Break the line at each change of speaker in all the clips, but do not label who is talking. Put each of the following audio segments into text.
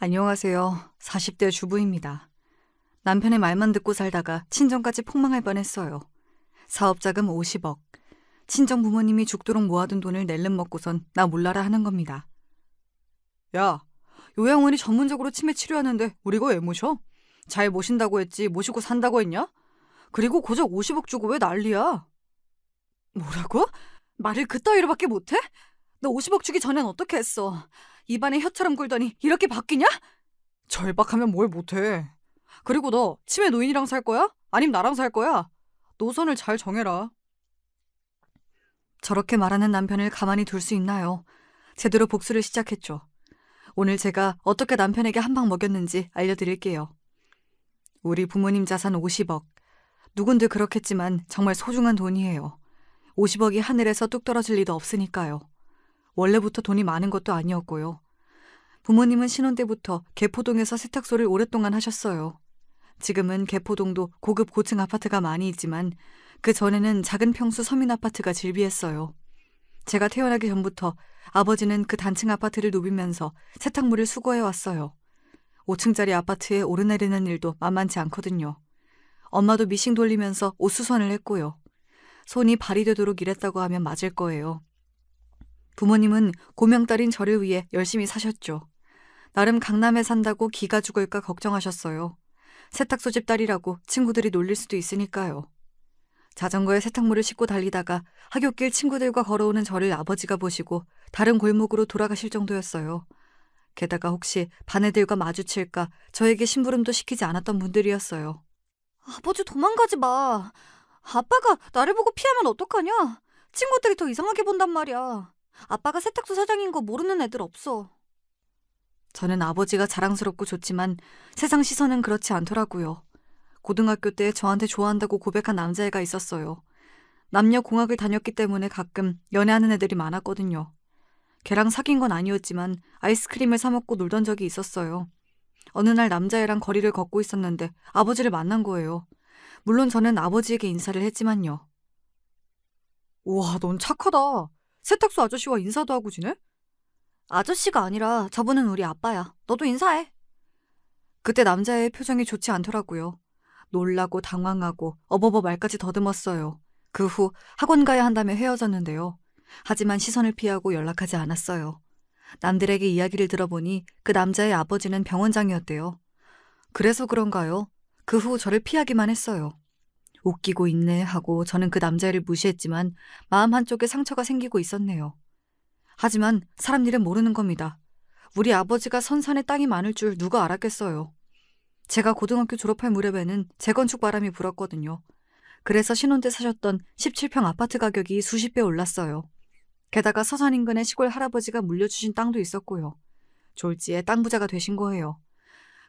안녕하세요. 40대 주부입니다. 남편의 말만 듣고 살다가 친정까지 폭망할 뻔했어요. 사업자금 50억. 친정 부모님이 죽도록 모아둔 돈을 낼름 먹고선 나 몰라라 하는 겁니다. 야, 요양원이 전문적으로 치매 치료하는데 우리 이거 왜 모셔? 잘 모신다고 했지 모시고 산다고 했냐? 그리고 고작 50억 주고 왜 난리야? 뭐라고? 말을 그따위로밖에 못해? 너 50억 주기 전엔 어떻게 했어? 입안에 혀처럼 굴더니 이렇게 바뀌냐? 절박하면 뭘 못해. 그리고 너 치매 노인이랑 살 거야? 아님 나랑 살 거야? 노선을 잘 정해라. 저렇게 말하는 남편을 가만히 둘 수 있나요? 제대로 복수를 시작했죠. 오늘 제가 어떻게 남편에게 한 방 먹였는지 알려드릴게요. 우리 부모님 자산 50억. 누군들 그렇겠지만 정말 소중한 돈이에요. 50억이 하늘에서 뚝 떨어질 리도 없으니까요. 원래부터 돈이 많은 것도 아니었고요. 부모님은 신혼 때부터 개포동에서 세탁소를 오랫동안 하셨어요. 지금은 개포동도 고급 고층 아파트가 많이 있지만 그 전에는 작은 평수 서민 아파트가 즐비했어요. 제가 태어나기 전부터 아버지는 그 단층 아파트를 누비면서 세탁물을 수거해왔어요. 5층짜리 아파트에 오르내리는 일도 만만치 않거든요. 엄마도 미싱 돌리면서 옷 수선을 했고요. 손이 발이 되도록 일했다고 하면 맞을 거예요. 부모님은 고명딸인 저를 위해 열심히 사셨죠. 나름 강남에 산다고 기가 죽을까 걱정하셨어요. 세탁소 집 딸이라고 친구들이 놀릴 수도 있으니까요. 자전거에 세탁물을 싣고 달리다가 하굣길 친구들과 걸어오는 저를 아버지가 보시고 다른 골목으로 돌아가실 정도였어요. 게다가 혹시 반 애들과 마주칠까 저에게 심부름도 시키지 않았던 분들이었어요.
아버지 도망가지 마. 아빠가 나를 보고 피하면 어떡하냐? 친구들이 더 이상하게 본단 말이야. 아빠가 세탁소 사장인 거 모르는 애들 없어.
저는 아버지가 자랑스럽고 좋지만 세상 시선은 그렇지 않더라고요. 고등학교 때 저한테 좋아한다고 고백한 남자애가 있었어요. 남녀 공학을 다녔기 때문에 가끔 연애하는 애들이 많았거든요. 걔랑 사귄 건 아니었지만 아이스크림을 사 먹고 놀던 적이 있었어요. 어느 날 남자애랑 거리를 걷고 있었는데 아버지를 만난 거예요. 물론 저는 아버지에게 인사를 했지만요. 우와, 넌 착하다. 세탁소 아저씨와 인사도 하고 지내?
아저씨가 아니라 저분은 우리 아빠야. 너도 인사해.
그때 남자의 표정이 좋지 않더라고요. 놀라고 당황하고 어버버 말까지 더듬었어요. 그 후 학원 가야 한다며 헤어졌는데요. 하지만 시선을 피하고 연락하지 않았어요. 남들에게 이야기를 들어보니 그 남자의 아버지는 병원장이었대요. 그래서 그런가요? 그 후 저를 피하기만 했어요. 웃기고 있네 하고 저는 그 남자애를 무시했지만 마음 한쪽에 상처가 생기고 있었네요. 하지만 사람 일은 모르는 겁니다. 우리 아버지가 선산에 땅이 많을 줄 누가 알았겠어요. 제가 고등학교 졸업할 무렵에는 재건축 바람이 불었거든요. 그래서 신혼 때 사셨던 17평 아파트 가격이 수십 배 올랐어요. 게다가 서산 인근에 시골 할아버지가 물려주신 땅도 있었고요. 졸지에 땅 부자가 되신 거예요.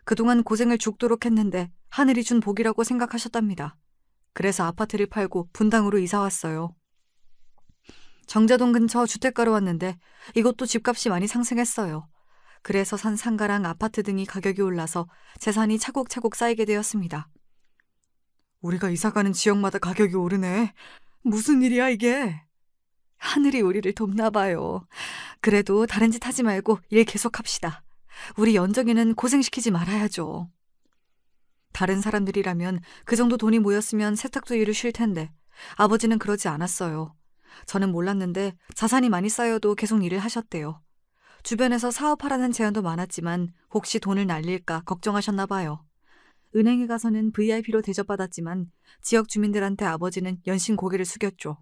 그동안 고생을 죽도록 했는데 하늘이 준 복이라고 생각하셨답니다. 그래서 아파트를 팔고 분당으로 이사 왔어요. 정자동 근처 주택가로 왔는데 이것도 집값이 많이 상승했어요. 그래서 산 상가랑 아파트 등이 가격이 올라서 재산이 차곡차곡 쌓이게 되었습니다. 우리가 이사가는 지역마다 가격이 오르네. 무슨 일이야 이게? 하늘이 우리를 돕나 봐요. 그래도 다른 짓 하지 말고 일 계속합시다. 우리 연정이는 고생시키지 말아야죠. 다른 사람들이라면 그 정도 돈이 모였으면 세탁소 일을 쉴 텐데 아버지는 그러지 않았어요. 저는 몰랐는데 자산이 많이 쌓여도 계속 일을 하셨대요. 주변에서 사업하라는 제안도 많았지만 혹시 돈을 날릴까 걱정하셨나 봐요. 은행에 가서는 VIP로 대접받았지만 지역 주민들한테 아버지는 연신 고개를 숙였죠.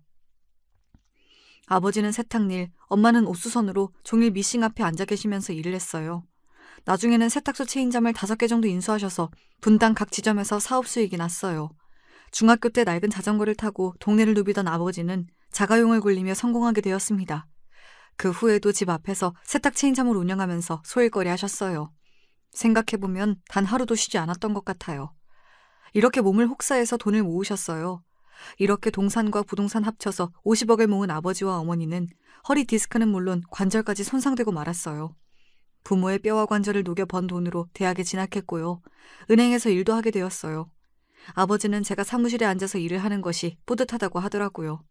아버지는 세탁일, 엄마는 옷수선으로 종일 미싱 앞에 앉아 계시면서 일을 했어요. 나중에는 세탁소 체인점을 5개 정도 인수하셔서 분당 각 지점에서 사업 수익이 났어요. 중학교 때 낡은 자전거를 타고 동네를 누비던 아버지는 자가용을 굴리며 성공하게 되었습니다. 그 후에도 집 앞에서 세탁 체인점을 운영하면서 소일거리 하셨어요. 생각해보면 단 하루도 쉬지 않았던 것 같아요. 이렇게 몸을 혹사해서 돈을 모으셨어요. 이렇게 동산과 부동산 합쳐서 50억을 모은 아버지와 어머니는 허리 디스크는 물론 관절까지 손상되고 말았어요. 부모의 뼈와 관절을 녹여 번 돈으로 대학에 진학했고요. 은행에서 일도 하게 되었어요. 아버지는 제가 사무실에 앉아서 일을 하는 것이 뿌듯하다고 하더라고요.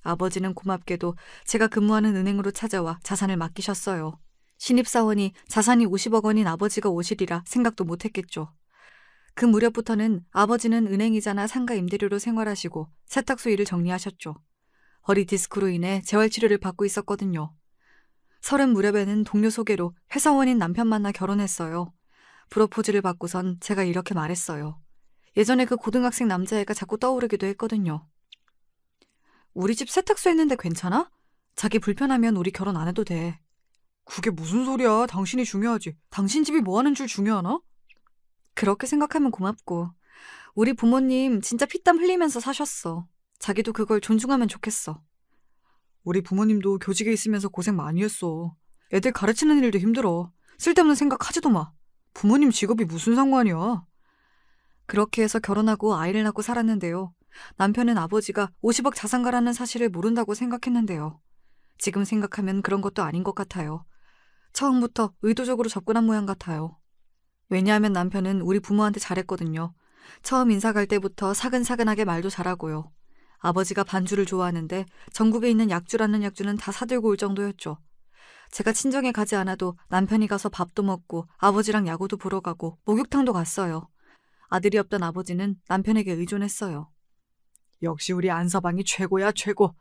아버지는 고맙게도 제가 근무하는 은행으로 찾아와 자산을 맡기셨어요. 신입사원이 자산이 50억 원인 아버지가 오시리라 생각도 못했겠죠. 그 무렵부터는 아버지는 은행이자나 상가 임대료로 생활하시고 세탁소 일을 정리하셨죠. 허리 디스크로 인해 재활치료를 받고 있었거든요. 30 무렵에는 동료 소개로 회사원인 남편 만나 결혼했어요. 프로포즈를 받고선 제가 이렇게 말했어요. 예전에 그 고등학생 남자애가 자꾸 떠오르기도 했거든요. 우리 집 세탁소 했는데 괜찮아? 자기 불편하면 우리 결혼 안 해도 돼. 그게 무슨 소리야. 당신이 중요하지. 당신 집이 뭐 하는 줄 중요하나? 그렇게 생각하면 고맙고. 우리 부모님 진짜 피땀 흘리면서 사셨어. 자기도 그걸 존중하면 좋겠어. 우리 부모님도 교직에 있으면서 고생 많이 했어. 애들 가르치는 일도 힘들어. 쓸데없는 생각 하지도 마. 부모님 직업이 무슨 상관이야. 그렇게 해서 결혼하고 아이를 낳고 살았는데요. 남편은 아버지가 50억 자산가라는 사실을 모른다고 생각했는데요. 지금 생각하면 그런 것도 아닌 것 같아요. 처음부터 의도적으로 접근한 모양 같아요. 왜냐하면 남편은 우리 부모한테 잘했거든요. 처음 인사 갈 때부터 사근사근하게 말도 잘하고요. 아버지가 반주를 좋아하는데 전국에 있는 약주라는 약주는 다 사들고 올 정도였죠. 제가 친정에 가지 않아도 남편이 가서 밥도 먹고 아버지랑 야구도 보러 가고 목욕탕도 갔어요. 아들이 없던 아버지는 남편에게 의존했어요. 역시 우리 안서방이 최고야 최고.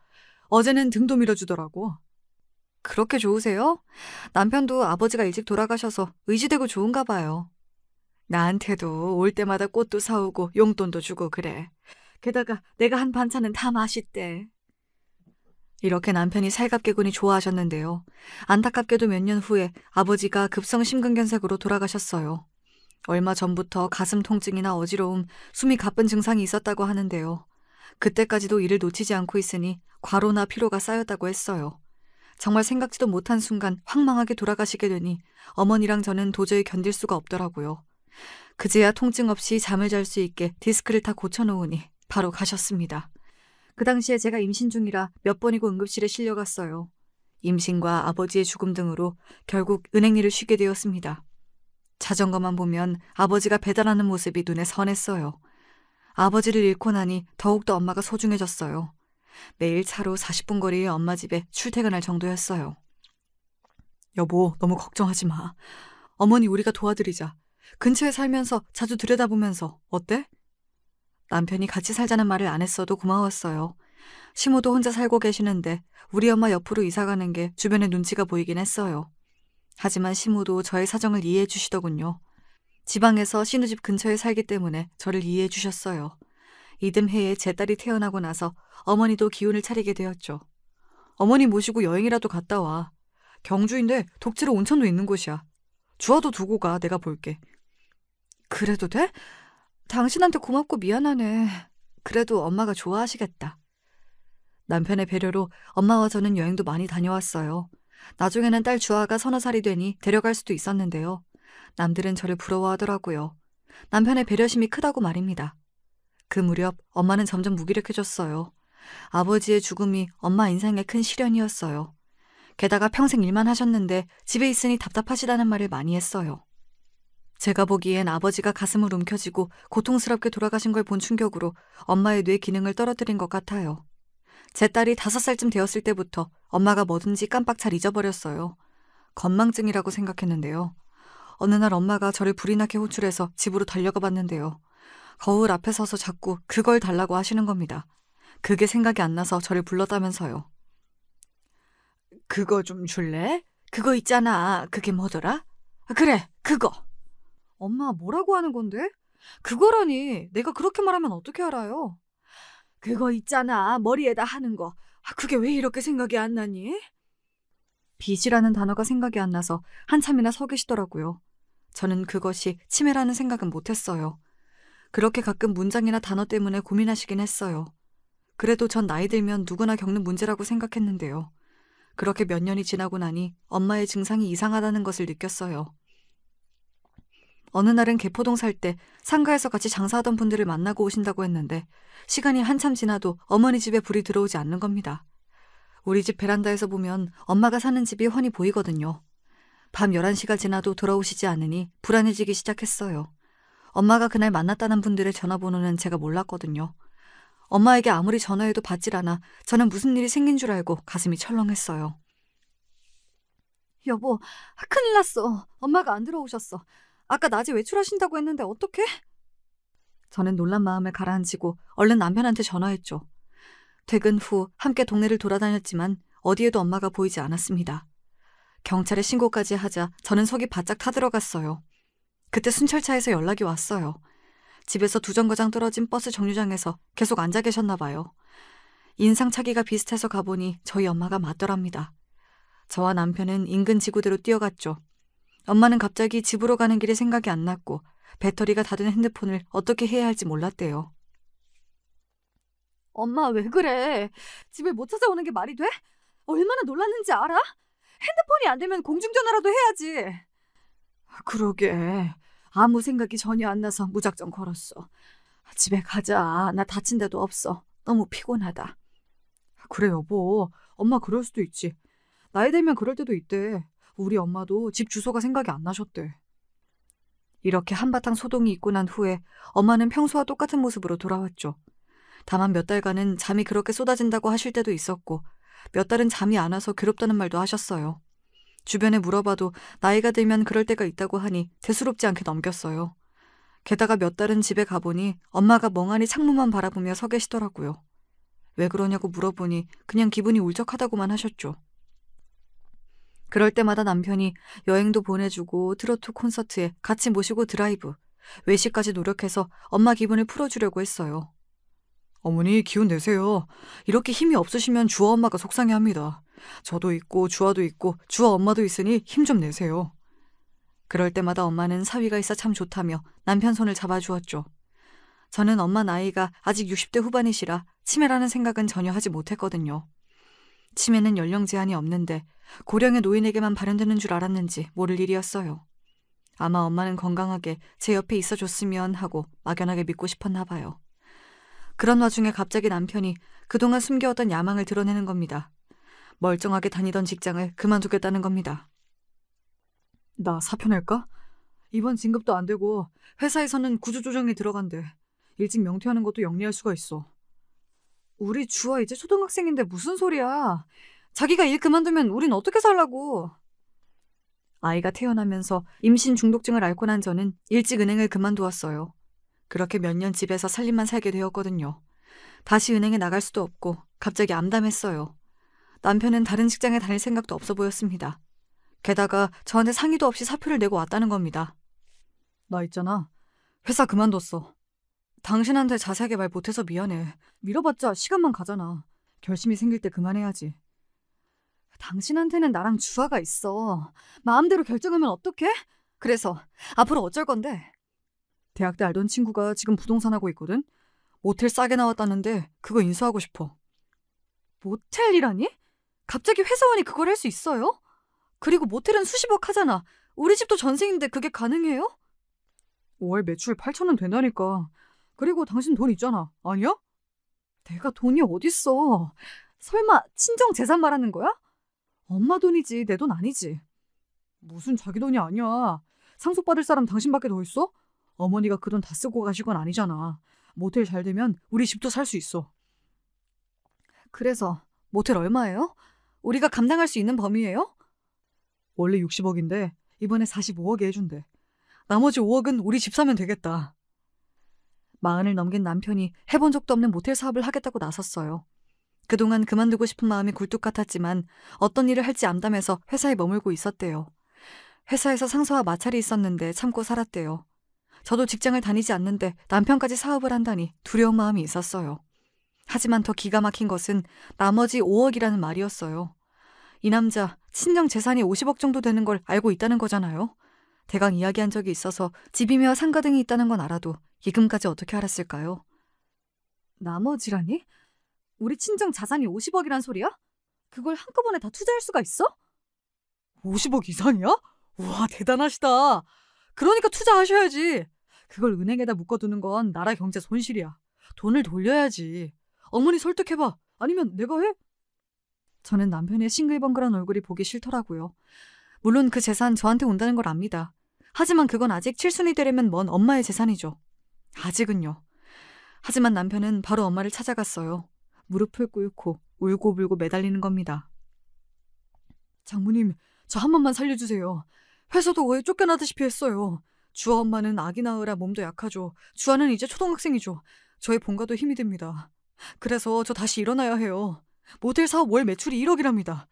어제는 등도 밀어주더라고. 그렇게 좋으세요? 남편도 아버지가 일찍 돌아가셔서 의지되고 좋은가 봐요. 나한테도 올 때마다 꽃도 사오고 용돈도 주고 그래. 게다가 내가 한 반찬은 다 맛있대. 이렇게 남편이 살갑게 군이 좋아하셨는데요. 안타깝게도 몇 년 후에 아버지가 급성 심근경색으로 돌아가셨어요. 얼마 전부터 가슴 통증이나 어지러움, 숨이 가쁜 증상이 있었다고 하는데요. 그때까지도 일을 놓치지 않고 있으니 과로나 피로가 쌓였다고 했어요. 정말 생각지도 못한 순간 황망하게 돌아가시게 되니 어머니랑 저는 도저히 견딜 수가 없더라고요. 그제야 통증 없이 잠을 잘 수 있게 디스크를 다 고쳐놓으니 바로 가셨습니다. 그 당시에 제가 임신 중이라 몇 번이고 응급실에 실려갔어요. 임신과 아버지의 죽음 등으로 결국 은행 일을 쉬게 되었습니다. 자전거만 보면 아버지가 배달하는 모습이 눈에 선했어요. 아버지를 잃고 나니 더욱더 엄마가 소중해졌어요. 매일 차로 40분 거리의 엄마 집에 출퇴근할 정도였어요. 여보, 너무 걱정하지 마. 어머니 우리가 도와드리자. 근처에 살면서 자주 들여다보면서 어때? 남편이 같이 살자는 말을 안 했어도 고마웠어요. 시모도 혼자 살고 계시는데 우리 엄마 옆으로 이사가는 게 주변에 눈치가 보이긴 했어요. 하지만 시모도 저의 사정을 이해해 주시더군요. 지방에서 시누집 근처에 살기 때문에 저를 이해해 주셨어요. 이듬해에 제 딸이 태어나고 나서 어머니도 기운을 차리게 되었죠. 어머니 모시고 여행이라도 갔다 와. 경주인데 독채로 온천도 있는 곳이야. 주아도 두고 가. 내가 볼게. 그래도 돼? 당신한테 고맙고 미안하네. 그래도 엄마가 좋아하시겠다. 남편의 배려로 엄마와 저는 여행도 많이 다녀왔어요. 나중에는 딸 주아가 30살이 되니 데려갈 수도 있었는데요. 남들은 저를 부러워하더라고요. 남편의 배려심이 크다고 말입니다. 그 무렵 엄마는 점점 무기력해졌어요. 아버지의 죽음이 엄마 인생의 큰 시련이었어요. 게다가 평생 일만 하셨는데 집에 있으니 답답하시다는 말을 많이 했어요. 제가 보기엔 아버지가 가슴을 움켜쥐고 고통스럽게 돌아가신 걸 본 충격으로 엄마의 뇌 기능을 떨어뜨린 것 같아요. 제 딸이 5살쯤 되었을 때부터 엄마가 뭐든지 깜빡 잘 잊어버렸어요. 건망증이라고 생각했는데요. 어느 날 엄마가 저를 불이 나게 호출해서 집으로 달려가 봤는데요. 거울 앞에 서서 자꾸 그걸 달라고 하시는 겁니다. 그게 생각이 안 나서 저를 불렀다면서요. 그거 좀 줄래? 그거 있잖아. 그게 뭐더라? 그래, 그거. 엄마 뭐라고 하는 건데? 그거라니. 내가 그렇게 말하면 어떻게 알아요? 그거 있잖아. 머리에다 하는 거. 그게 왜 이렇게 생각이 안 나니? 빚이라는 단어가 생각이 안 나서 한참이나 서 계시더라고요. 저는 그것이 치매라는 생각은 못했어요. 그렇게 가끔 문장이나 단어 때문에 고민하시긴 했어요. 그래도 전 나이 들면 누구나 겪는 문제라고 생각했는데요. 그렇게 몇 년이 지나고 나니 엄마의 증상이 이상하다는 것을 느꼈어요. 어느 날은 개포동 살 때 상가에서 같이 장사하던 분들을 만나고 오신다고 했는데 시간이 한참 지나도 어머니 집에 불이 들어오지 않는 겁니다. 우리 집 베란다에서 보면 엄마가 사는 집이 훤히 보이거든요. 밤 11시가 지나도 돌아오시지 않으니 불안해지기 시작했어요. 엄마가 그날 만났다는 분들의 전화번호는 제가 몰랐거든요. 엄마에게 아무리 전화해도 받질 않아 저는 무슨 일이 생긴 줄 알고 가슴이 철렁했어요.
여보, 큰일 났어. 엄마가 안 들어오셨어. 아까 낮에 외출하신다고 했는데 어떡해?
저는 놀란 마음을 가라앉히고 얼른 남편한테 전화했죠. 퇴근 후 함께 동네를 돌아다녔지만 어디에도 엄마가 보이지 않았습니다. 경찰에 신고까지 하자 저는 속이 바짝 타들어갔어요. 그때 순찰차에서 연락이 왔어요. 집에서 2정거장 떨어진 버스 정류장에서 계속 앉아 계셨나 봐요. 인상착의가 비슷해서 가보니 저희 엄마가 맞더랍니다. 저와 남편은 인근 지구대로 뛰어갔죠. 엄마는 갑자기 집으로 가는 길이 생각이 안 났고 배터리가 다 된 핸드폰을 어떻게 해야 할지 몰랐대요.
엄마 왜 그래? 집에 못 찾아오는 게 말이 돼? 얼마나 놀랐는지 알아? 핸드폰이 안 되면 공중전화라도 해야지.
그러게. 아무 생각이 전혀 안 나서 무작정 걸었어. 집에 가자. 나 다친 데도 없어. 너무 피곤하다. 그래 여보. 엄마 그럴 수도 있지. 나이 들면 그럴 때도 있대. 우리 엄마도 집 주소가 생각이 안 나셨대. 이렇게 한바탕 소동이 있고 난 후에 엄마는 평소와 똑같은 모습으로 돌아왔죠. 다만 몇 달간은 잠이 그렇게 쏟아진다고 하실 때도 있었고 몇 달은 잠이 안 와서 괴롭다는 말도 하셨어요. 주변에 물어봐도 나이가 들면 그럴 때가 있다고 하니 대수롭지 않게 넘겼어요. 게다가 몇 달은 집에 가보니 엄마가 멍하니 창문만 바라보며 서 계시더라고요. 왜 그러냐고 물어보니 그냥 기분이 울적하다고만 하셨죠. 그럴 때마다 남편이 여행도 보내주고 트로트 콘서트에 같이 모시고 드라이브, 외식까지 노력해서 엄마 기분을 풀어주려고 했어요. 어머니 기운 내세요. 이렇게 힘이 없으시면 주아 엄마가 속상해합니다. 저도 있고 주아도 있고 주아 엄마도 있으니 힘 좀 내세요. 그럴 때마다 엄마는 사위가 있어 참 좋다며 남편 손을 잡아주었죠. 저는 엄마 나이가 아직 60대 후반이시라 치매라는 생각은 전혀 하지 못했거든요. 치매는 연령 제한이 없는데 고령의 노인에게만 발현되는 줄 알았는지 모를 일이었어요. 아마 엄마는 건강하게 제 옆에 있어줬으면 하고 막연하게 믿고 싶었나 봐요. 그런 와중에 갑자기 남편이 그동안 숨겨왔던 야망을 드러내는 겁니다. 멀쩡하게 다니던 직장을 그만두겠다는 겁니다. 나 사표 낼까? 이번 진급도 안 되고 회사에서는 구조조정이 들어간대. 일찍 명퇴하는 것도 영리할 수가 있어. 우리 주아 이제 초등학생인데 무슨 소리야. 자기가 일 그만두면 우린 어떻게 살라고. 아이가 태어나면서 임신 중독증을 앓고 난 저는 일찍 은행을 그만두었어요. 그렇게 몇 년 집에서 살림만 살게 되었거든요. 다시 은행에 나갈 수도 없고 갑자기 암담했어요. 남편은 다른 직장에 다닐 생각도 없어 보였습니다. 게다가 저한테 상의도 없이 사표를 내고 왔다는 겁니다. 나 있잖아. 회사 그만뒀어. 당신한테 자세하게 말 못해서 미안해. 밀어봤자 시간만 가잖아. 결심이 생길 때 그만해야지. 당신한테는 나랑 주아가 있어. 마음대로 결정하면 어떡해? 그래서 앞으로 어쩔 건데? 대학 때 알던 친구가 지금 부동산 하고 있거든? 모텔 싸게 나왔다는데 그거 인수하고 싶어. 모텔이라니? 갑자기 회사원이 그걸 할 수 있어요? 그리고 모텔은 수십억 하잖아. 우리 집도 전세인데 그게 가능해요? 5월 매출 8천원 된다니까. 그리고 당신 돈 있잖아. 아니야? 내가 돈이 어딨어. 설마 친정 재산 말하는 거야? 엄마 돈이지 내 돈 아니지. 무슨 자기 돈이 아니야. 상속받을 사람 당신밖에 더 있어? 어머니가 그 돈 다 쓰고 가실 건 아니잖아. 모텔 잘 되면 우리 집도 살 수 있어. 그래서 모텔 얼마예요? 우리가 감당할 수 있는 범위예요? 원래 60억인데 이번에 45억에 해준대. 나머지 5억은 우리 집 사면 되겠다. 40을 넘긴 남편이 해본 적도 없는 모텔 사업을 하겠다고 나섰어요. 그동안 그만두고 싶은 마음이 굴뚝 같았지만 어떤 일을 할지 암담해서 회사에 머물고 있었대요. 회사에서 상사와 마찰이 있었는데 참고 살았대요. 저도 직장을 다니지 않는데 남편까지 사업을 한다니 두려운 마음이 있었어요. 하지만 더 기가 막힌 것은 나머지 5억이라는 말이었어요. 이 남자 친정 재산이 50억 정도 되는 걸 알고 있다는 거잖아요. 대강 이야기한 적이 있어서 집이며 상가 등이 있다는 건 알아도 이금까지 어떻게 알았을까요? 나머지라니? 우리 친정 자산이 50억이란 소리야? 그걸 한꺼번에 다 투자할 수가 있어? 50억 이상이야? 우와 대단하시다. 그러니까 투자하셔야지. 그걸 은행에다 묶어두는 건 나라 경제 손실이야. 돈을 돌려야지. 어머니 설득해봐. 아니면 내가 해? 저는 남편의 싱글벙글한 얼굴이 보기 싫더라고요. 물론 그 재산 저한테 온다는 걸 압니다. 하지만 그건 아직 칠순이 되려면 먼 엄마의 재산이죠. 아직은요. 하지만 남편은 바로 엄마를 찾아갔어요. 무릎을 꿇고 울고불고 매달리는 겁니다. 장모님, 저 한 번만 살려주세요. 회사도 거의 쫓겨나다시피 했어요. 주아 엄마는 아기 낳으라 몸도 약하죠. 주아는 이제 초등학생이죠. 저의 본가도 힘이 됩니다. 그래서 저 다시 일어나야 해요. 모텔 사업 월 매출이 1억이랍니다.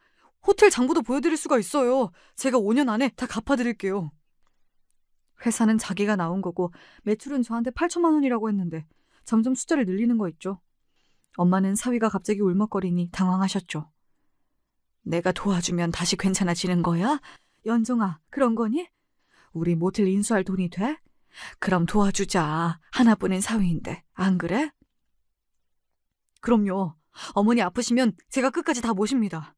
호텔 장부도 보여드릴 수가 있어요. 제가 5년 안에 다 갚아드릴게요. 회사는 자기가 나온 거고 매출은 저한테 8천만 원이라고 했는데 점점 숫자를 늘리는 거 있죠. 엄마는 사위가 갑자기 울먹거리니 당황하셨죠. 내가 도와주면 다시 괜찮아지는 거야? 연정아, 그런 거니? 우리 모텔 인수할 돈이 돼? 그럼 도와주자. 하나뿐인 사위인데, 안 그래? 그럼요. 어머니 아프시면 제가 끝까지 다 모십니다.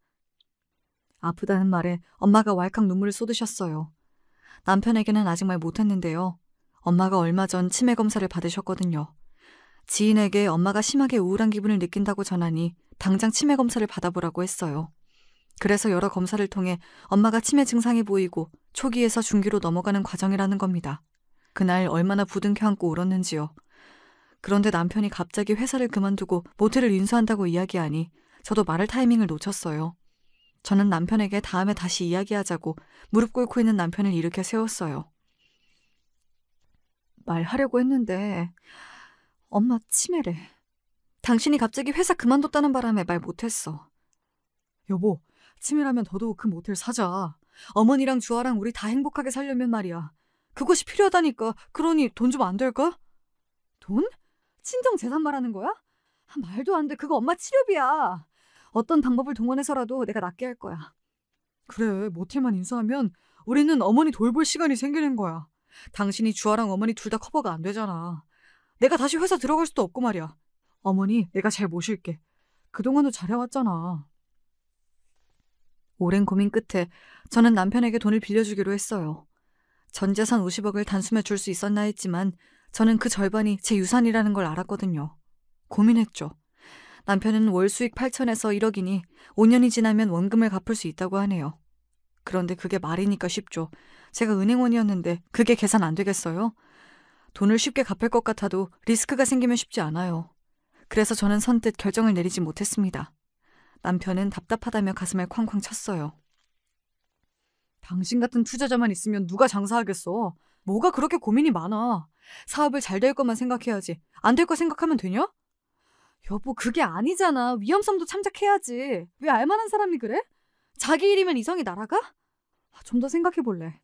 아프다는 말에 엄마가 왈칵 눈물을 쏟으셨어요. 남편에게는 아직 말 못했는데요. 엄마가 얼마 전 치매 검사를 받으셨거든요. 지인에게 엄마가 심하게 우울한 기분을 느낀다고 전하니 당장 치매 검사를 받아보라고 했어요. 그래서 여러 검사를 통해 엄마가 치매 증상이 보이고 초기에서 중기로 넘어가는 과정이라는 겁니다. 그날 얼마나 부둥켜 안고 울었는지요. 그런데 남편이 갑자기 회사를 그만두고 모텔을 인수한다고 이야기하니 저도 말할 타이밍을 놓쳤어요. 저는 남편에게 다음에 다시 이야기하자고 무릎 꿇고 있는 남편을 일으켜 세웠어요. 말하려고 했는데 엄마 치매래. 당신이 갑자기 회사 그만뒀다는 바람에 말 못했어. 여보, 치매라면 더더욱 그 모텔 사자. 어머니랑 주아랑 우리 다 행복하게 살려면 말이야. 그것이 필요하다니까. 그러니 돈 좀 안 될까? 돈? 친정 재산 말하는 거야? 말도 안 돼. 그거 엄마 치료비야. 어떤 방법을 동원해서라도 내가 낫게 할 거야. 그래, 모텔만 인수하면 우리는 어머니 돌볼 시간이 생기는 거야. 당신이 주아랑 어머니 둘 다 커버가 안 되잖아. 내가 다시 회사 들어갈 수도 없고 말이야. 어머니 내가 잘 모실게. 그동안도 잘해왔잖아. 오랜 고민 끝에 저는 남편에게 돈을 빌려주기로 했어요. 전 재산 50억을 단숨에 줄 수 있었나 했지만 저는 그 절반이 제 유산이라는 걸 알았거든요. 고민했죠. 남편은 월 수익 8천에서 1억이니 5년이 지나면 원금을 갚을 수 있다고 하네요. 그런데 그게 말이니까 쉽죠. 제가 은행원이었는데 그게 계산 안 되겠어요? 돈을 쉽게 갚을 것 같아도 리스크가 생기면 쉽지 않아요. 그래서 저는 선뜻 결정을 내리지 못했습니다. 남편은 답답하다며 가슴을 쾅쾅 쳤어요. 당신 같은 투자자만 있으면 누가 장사하겠어. 뭐가 그렇게 고민이 많아. 사업을 잘 될 것만 생각해야지. 안 될 거 생각하면 되냐? 여보, 그게 아니잖아. 위험성도 참작해야지. 왜 알만한 사람이 그래? 자기 일이면 이성이 날아가? 좀 더 생각해볼래.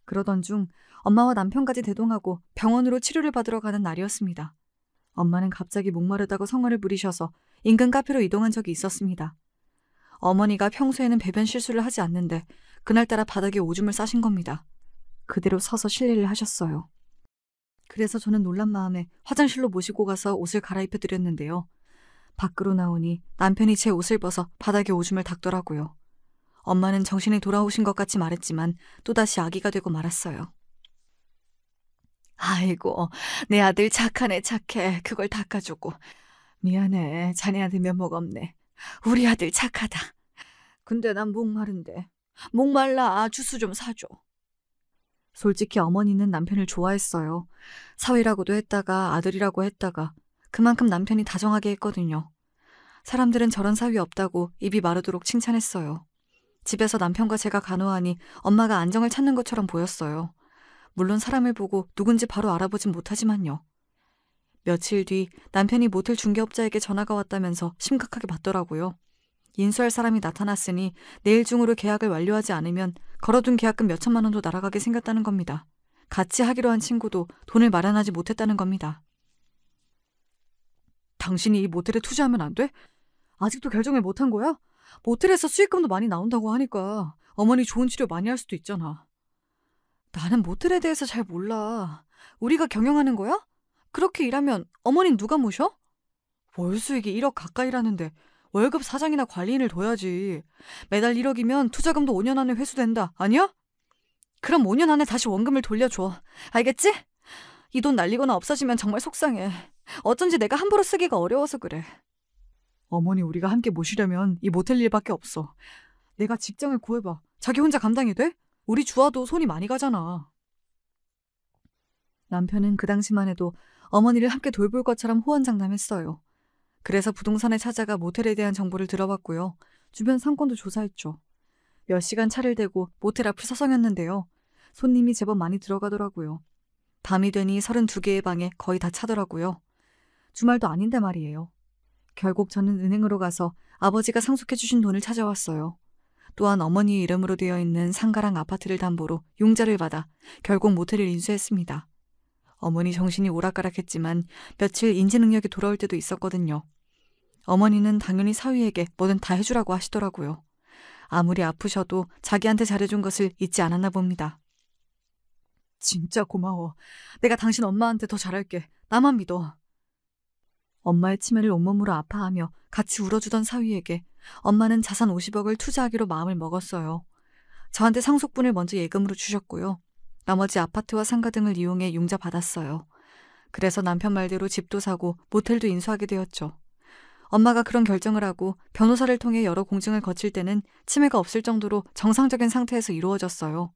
그러던 중 엄마와 남편까지 대동하고 병원으로 치료를 받으러 가는 날이었습니다. 엄마는 갑자기 목마르다고 성화를 부리셔서 인근 카페로 이동한 적이 있었습니다. 어머니가 평소에는 배변 실수를 하지 않는데 그날따라 바닥에 오줌을 싸신 겁니다. 그대로 서서 실례를 하셨어요. 그래서 저는 놀란 마음에 화장실로 모시고 가서 옷을 갈아입혀 드렸는데요. 밖으로 나오니 남편이 제 옷을 벗어 바닥에 오줌을 닦더라고요. 엄마는 정신이 돌아오신 것 같이 말했지만 또다시 아기가 되고 말았어요. 아이고, 내 아들 착하네 착해. 그걸 닦아주고. 미안해, 자네한테 면목 없네. 우리 아들 착하다. 근데 난 목마른데. 목말라, 주스 좀 사줘. 솔직히 어머니는 남편을 좋아했어요. 사위라고도 했다가 아들이라고 했다가 그만큼 남편이 다정하게 했거든요. 사람들은 저런 사위 없다고 입이 마르도록 칭찬했어요. 집에서 남편과 제가 간호하니 엄마가 안정을 찾는 것처럼 보였어요. 물론 사람을 보고 누군지 바로 알아보진 못하지만요. 며칠 뒤 남편이 모텔 중개업자에게 전화가 왔다면서 심각하게 받더라고요. 인수할 사람이 나타났으니 내일 중으로 계약을 완료하지 않으면 걸어둔 계약금 몇천만 원도 날아가게 생겼다는 겁니다. 같이 하기로 한 친구도 돈을 마련하지 못했다는 겁니다. 당신이 이 모텔에 투자하면 안 돼? 아직도 결정을 못한 거야? 모텔에서 수익금도 많이 나온다고 하니까 어머니 좋은 치료 많이 할 수도 있잖아. 나는 모텔에 대해서 잘 몰라. 우리가 경영하는 거야? 그렇게 일하면 어머니는 누가 모셔? 월 수익이 1억 가까이라는데 월급 사장이나 관리인을 둬야지. 매달 1억이면 투자금도 5년 안에 회수된다. 아니야? 그럼 5년 안에 다시 원금을 돌려줘. 알겠지? 이 돈 날리거나 없어지면 정말 속상해. 어쩐지 내가 함부로 쓰기가 어려워서 그래. 어머니 우리가 함께 모시려면 이 모텔 일밖에 없어. 내가 직장을 구해봐. 자기 혼자 감당이 돼? 우리 주아도 손이 많이 가잖아. 남편은 그 당시만 해도 어머니를 함께 돌볼 것처럼 호언장담했어요. 그래서 부동산에 찾아가 모텔에 대한 정보를 들어봤고요. 주변 상권도 조사했죠. 몇 시간 차를 대고 모텔 앞을 서성였는데요. 손님이 제법 많이 들어가더라고요. 밤이 되니 32개의 방에 거의 다 차더라고요. 주말도 아닌데 말이에요. 결국 저는 은행으로 가서 아버지가 상속해주신 돈을 찾아왔어요. 또한 어머니의 이름으로 되어 있는 상가랑 아파트를 담보로 융자를 받아 결국 모텔을 인수했습니다. 어머니 정신이 오락가락했지만 며칠 인지 능력이 돌아올 때도 있었거든요. 어머니는 당연히 사위에게 뭐든 다 해주라고 하시더라고요. 아무리 아프셔도 자기한테 잘해준 것을 잊지 않았나 봅니다. 진짜 고마워. 내가 당신 엄마한테 더 잘할게. 나만 믿어. 엄마의 치매를 온몸으로 아파하며 같이 울어주던 사위에게 엄마는 자산 50억을 투자하기로 마음을 먹었어요. 저한테 상속분을 먼저 예금으로 주셨고요. 나머지 아파트와 상가 등을 이용해 융자 받았어요. 그래서 남편 말대로 집도 사고 모텔도 인수하게 되었죠. 엄마가 그런 결정을 하고 변호사를 통해 여러 공증을 거칠 때는 치매가 없을 정도로 정상적인 상태에서 이루어졌어요.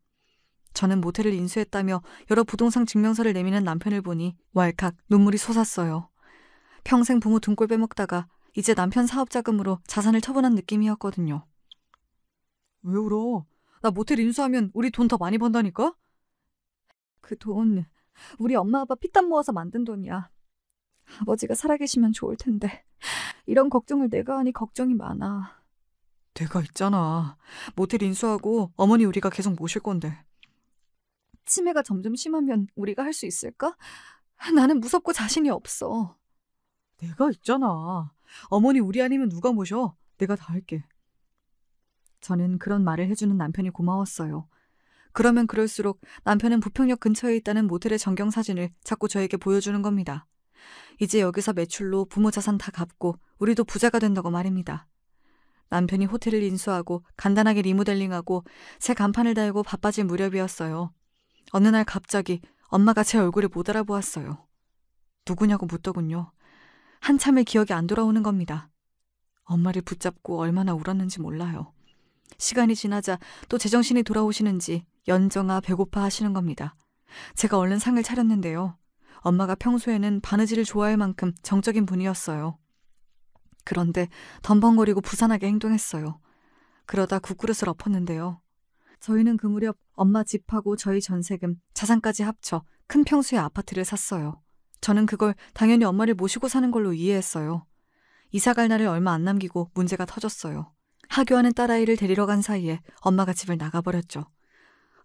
저는 모텔을 인수했다며 여러 부동산 증명서를 내미는 남편을 보니 왈칵 눈물이 솟았어요. 평생 부모 등골 빼먹다가 이제 남편 사업 자금으로 자산을 처분한 느낌이었거든요. 왜 울어? 나 모텔 인수하면 우리 돈 더 많이 번다니까? 그 돈 우리 엄마 아빠 피땀 모아서 만든 돈이야. 아버지가 살아계시면 좋을 텐데 이런 걱정을 내가 하니 걱정이 많아. 내가 있잖아. 모텔 인수하고 어머니 우리가 계속 모실 건데. 치매가 점점 심하면 우리가 할 수 있을까? 나는 무섭고 자신이 없어. 내가 있잖아. 어머니 우리 아니면 누가 모셔? 내가 다 할게. 저는 그런 말을 해주는 남편이 고마웠어요. 그러면 그럴수록 남편은 부평역 근처에 있다는 모텔의 전경사진을 자꾸 저에게 보여주는 겁니다. 이제 여기서 매출로 부모 자산 다 갚고 우리도 부자가 된다고 말입니다. 남편이 호텔을 인수하고 간단하게 리모델링하고 새 간판을 달고 바빠질 무렵이었어요. 어느 날 갑자기 엄마가 제 얼굴을 못 알아보았어요. 누구냐고 묻더군요. 한참을 기억이 안 돌아오는 겁니다. 엄마를 붙잡고 얼마나 울었는지 몰라요. 시간이 지나자 또 제정신이 돌아오시는지 연정아 배고파 하시는 겁니다. 제가 얼른 상을 차렸는데요. 엄마가 평소에는 바느질을 좋아할 만큼 정적인 분이었어요. 그런데 덤벙거리고 부산하게 행동했어요. 그러다 국그릇을 엎었는데요. 저희는 그 무렵 엄마 집하고 저희 전세금, 자산까지 합쳐 큰 평수의 아파트를 샀어요. 저는 그걸 당연히 엄마를 모시고 사는 걸로 이해했어요. 이사갈 날을 얼마 안 남기고 문제가 터졌어요. 하교하는 딸아이를 데리러 간 사이에 엄마가 집을 나가버렸죠.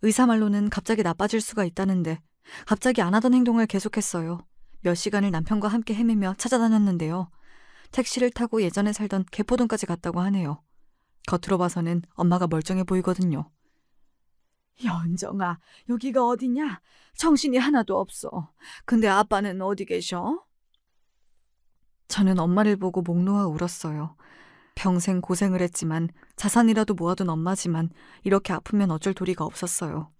의사 말로는 갑자기 나빠질 수가 있다는데 갑자기 안 하던 행동을 계속했어요. 몇 시간을 남편과 함께 헤매며 찾아다녔는데요. 택시를 타고 예전에 살던 개포동까지 갔다고 하네요. 겉으로 봐서는 엄마가 멀쩡해 보이거든요. 연정아, 여기가 어디냐? 정신이 하나도 없어. 근데 아빠는 어디 계셔? 저는 엄마를 보고 목 놓아 울었어요. 평생 고생을 했지만 자산이라도 모아둔 엄마지만 이렇게 아프면 어쩔 도리가 없었어요.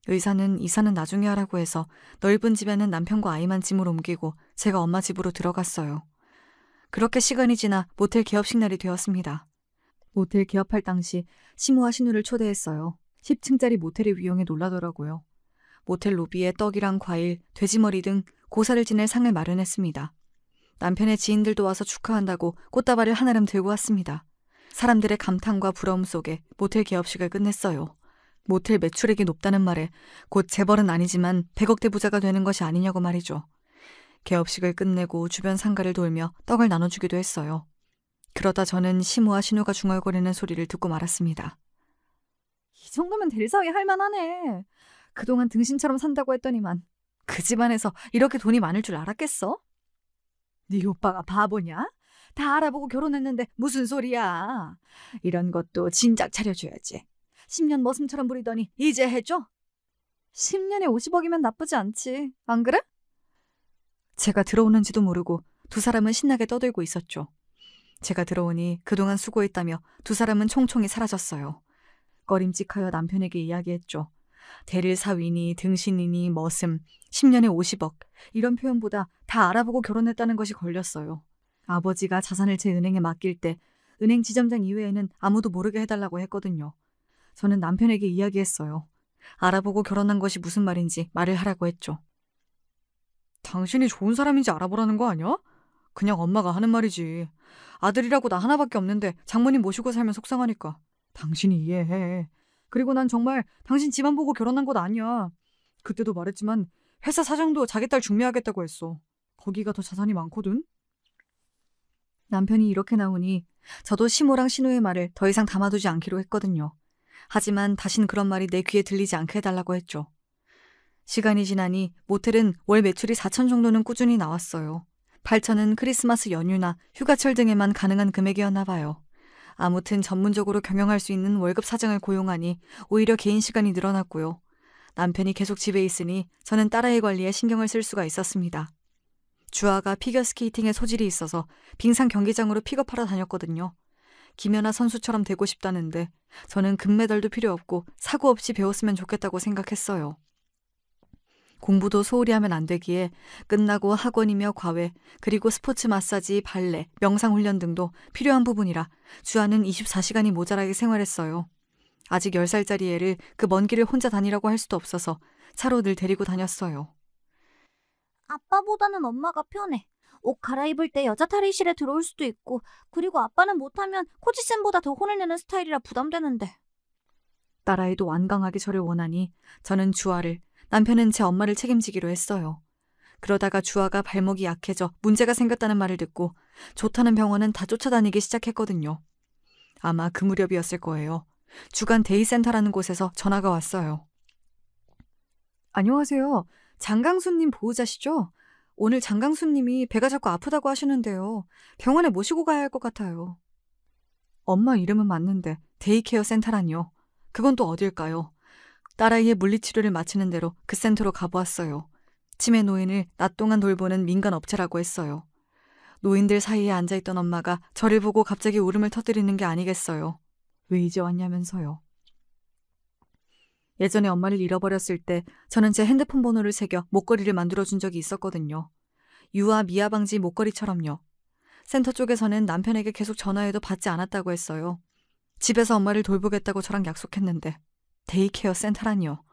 의사는 이사는 나중에 하라고 해서 넓은 집에는 남편과 아이만 짐을 옮기고 제가 엄마 집으로 들어갔어요. 그렇게 시간이 지나 모텔 개업식 날이 되었습니다. 모텔 개업할 당시 시모와 신우를 초대했어요. 10층짜리 모텔을 이용해 놀라더라고요. 모텔 로비에 떡이랑 과일, 돼지머리 등 고사를 지낼 상을 마련했습니다. 남편의 지인들도 와서 축하한다고 꽃다발을 한아름 들고 왔습니다. 사람들의 감탄과 부러움 속에 모텔 개업식을 끝냈어요. 모텔 매출액이 높다는 말에 곧 재벌은 아니지만 100억대 부자가 되는 것이 아니냐고 말이죠. 개업식을 끝내고 주변 상가를 돌며 떡을 나눠주기도 했어요. 그러다 저는 시모와 신우가 중얼거리는 소리를 듣고 말았습니다. 이 정도면 될 사위 할만하네. 그동안 등신처럼 산다고 했더니만 그 집안에서 이렇게 돈이 많을 줄 알았겠어? 네 오빠가 바보냐? 다 알아보고 결혼했는데 무슨 소리야. 이런 것도 진작 차려줘야지. 10년 머슴처럼 부리더니 이제 해줘? 10년에 50억이면 나쁘지 않지. 안 그래? 제가 들어오는지도 모르고 두 사람은 신나게 떠들고 있었죠. 제가 들어오니 그동안 수고했다며 두 사람은 총총히 사라졌어요. 꺼림칙하여 남편에게 이야기했죠. 대릴 사위니 등신이니 머슴 10년에 50억 이런 표현보다 다 알아보고 결혼했다는 것이 걸렸어요. 아버지가 자산을 제 은행에 맡길 때 은행 지점장 이외에는 아무도 모르게 해달라고 했거든요. 저는 남편에게 이야기했어요. 알아보고 결혼한 것이 무슨 말인지 말을 하라고 했죠. 당신이 좋은 사람인지 알아보라는 거 아니야? 그냥 엄마가 하는 말이지. 아들이라고 나 하나밖에 없는데 장모님 모시고 살면 속상하니까. 당신이 이해해. 그리고 난 정말 당신 집안 보고 결혼한 것 아니야. 그때도 말했지만 회사 사장도 자기 딸 중매하겠다고 했어. 거기가 더 자산이 많거든. 남편이 이렇게 나오니 저도 시모랑 신우의 말을 더 이상 담아두지 않기로 했거든요. 하지만 다신 그런 말이 내 귀에 들리지 않게 해달라고 했죠. 시간이 지나니 모텔은 월 매출이 4천 정도는 꾸준히 나왔어요. 8천은 크리스마스 연휴나 휴가철 등에만 가능한 금액이었나 봐요. 아무튼 전문적으로 경영할 수 있는 월급 사장을 고용하니 오히려 개인 시간이 늘어났고요. 남편이 계속 집에 있으니 저는 딸아이 관리에 신경을 쓸 수가 있었습니다. 주아가 피겨스케이팅에 소질이 있어서 빙상 경기장으로 픽업하러 다녔거든요. 김연아 선수처럼 되고 싶다는데 저는 금메달도 필요 없고 사고 없이 배웠으면 좋겠다고 생각했어요. 공부도 소홀히 하면 안 되기에 끝나고 학원이며 과외, 그리고 스포츠 마사지, 발레, 명상훈련 등도 필요한 부분이라 주아는 24시간이 모자라게 생활했어요. 아직 10살짜리 애를 그 먼 길을 혼자 다니라고 할 수도 없어서 차로 늘 데리고 다녔어요.
아빠보다는 엄마가 편해. 옷 갈아입을 때 여자 탈의실에 들어올 수도 있고, 그리고 아빠는 못하면 코지쌤보다 더 혼을 내는 스타일이라 부담되는데.
딸아이도 완강하게 저를 원하니 저는 주아를, 남편은 제 엄마를 책임지기로 했어요. 그러다가 주아가 발목이 약해져 문제가 생겼다는 말을 듣고 좋다는 병원은 다 쫓아다니기 시작했거든요. 아마 그 무렵이었을 거예요. 주간 데이센터라는 곳에서 전화가 왔어요. 안녕하세요. 장강수님 보호자시죠? 오늘 장강수님이 배가 자꾸 아프다고 하시는데요. 병원에 모시고 가야 할 것 같아요. 엄마 이름은 맞는데 데이케어 센터라니요. 그건 또 어딜까요? 딸아이의 물리치료를 마치는 대로 그 센터로 가보았어요. 치매 노인을 낮 동안 돌보는 민간 업체라고 했어요. 노인들 사이에 앉아있던 엄마가 저를 보고 갑자기 울음을 터뜨리는 게 아니겠어요. 왜 이제 왔냐면서요. 예전에 엄마를 잃어버렸을 때 저는 제 핸드폰 번호를 새겨 목걸이를 만들어준 적이 있었거든요. 유아 미아 방지 목걸이처럼요. 센터 쪽에서는 남편에게 계속 전화해도 받지 않았다고 했어요. 집에서 엄마를 돌보겠다고 저랑 약속했는데 데이케어 센터라니요.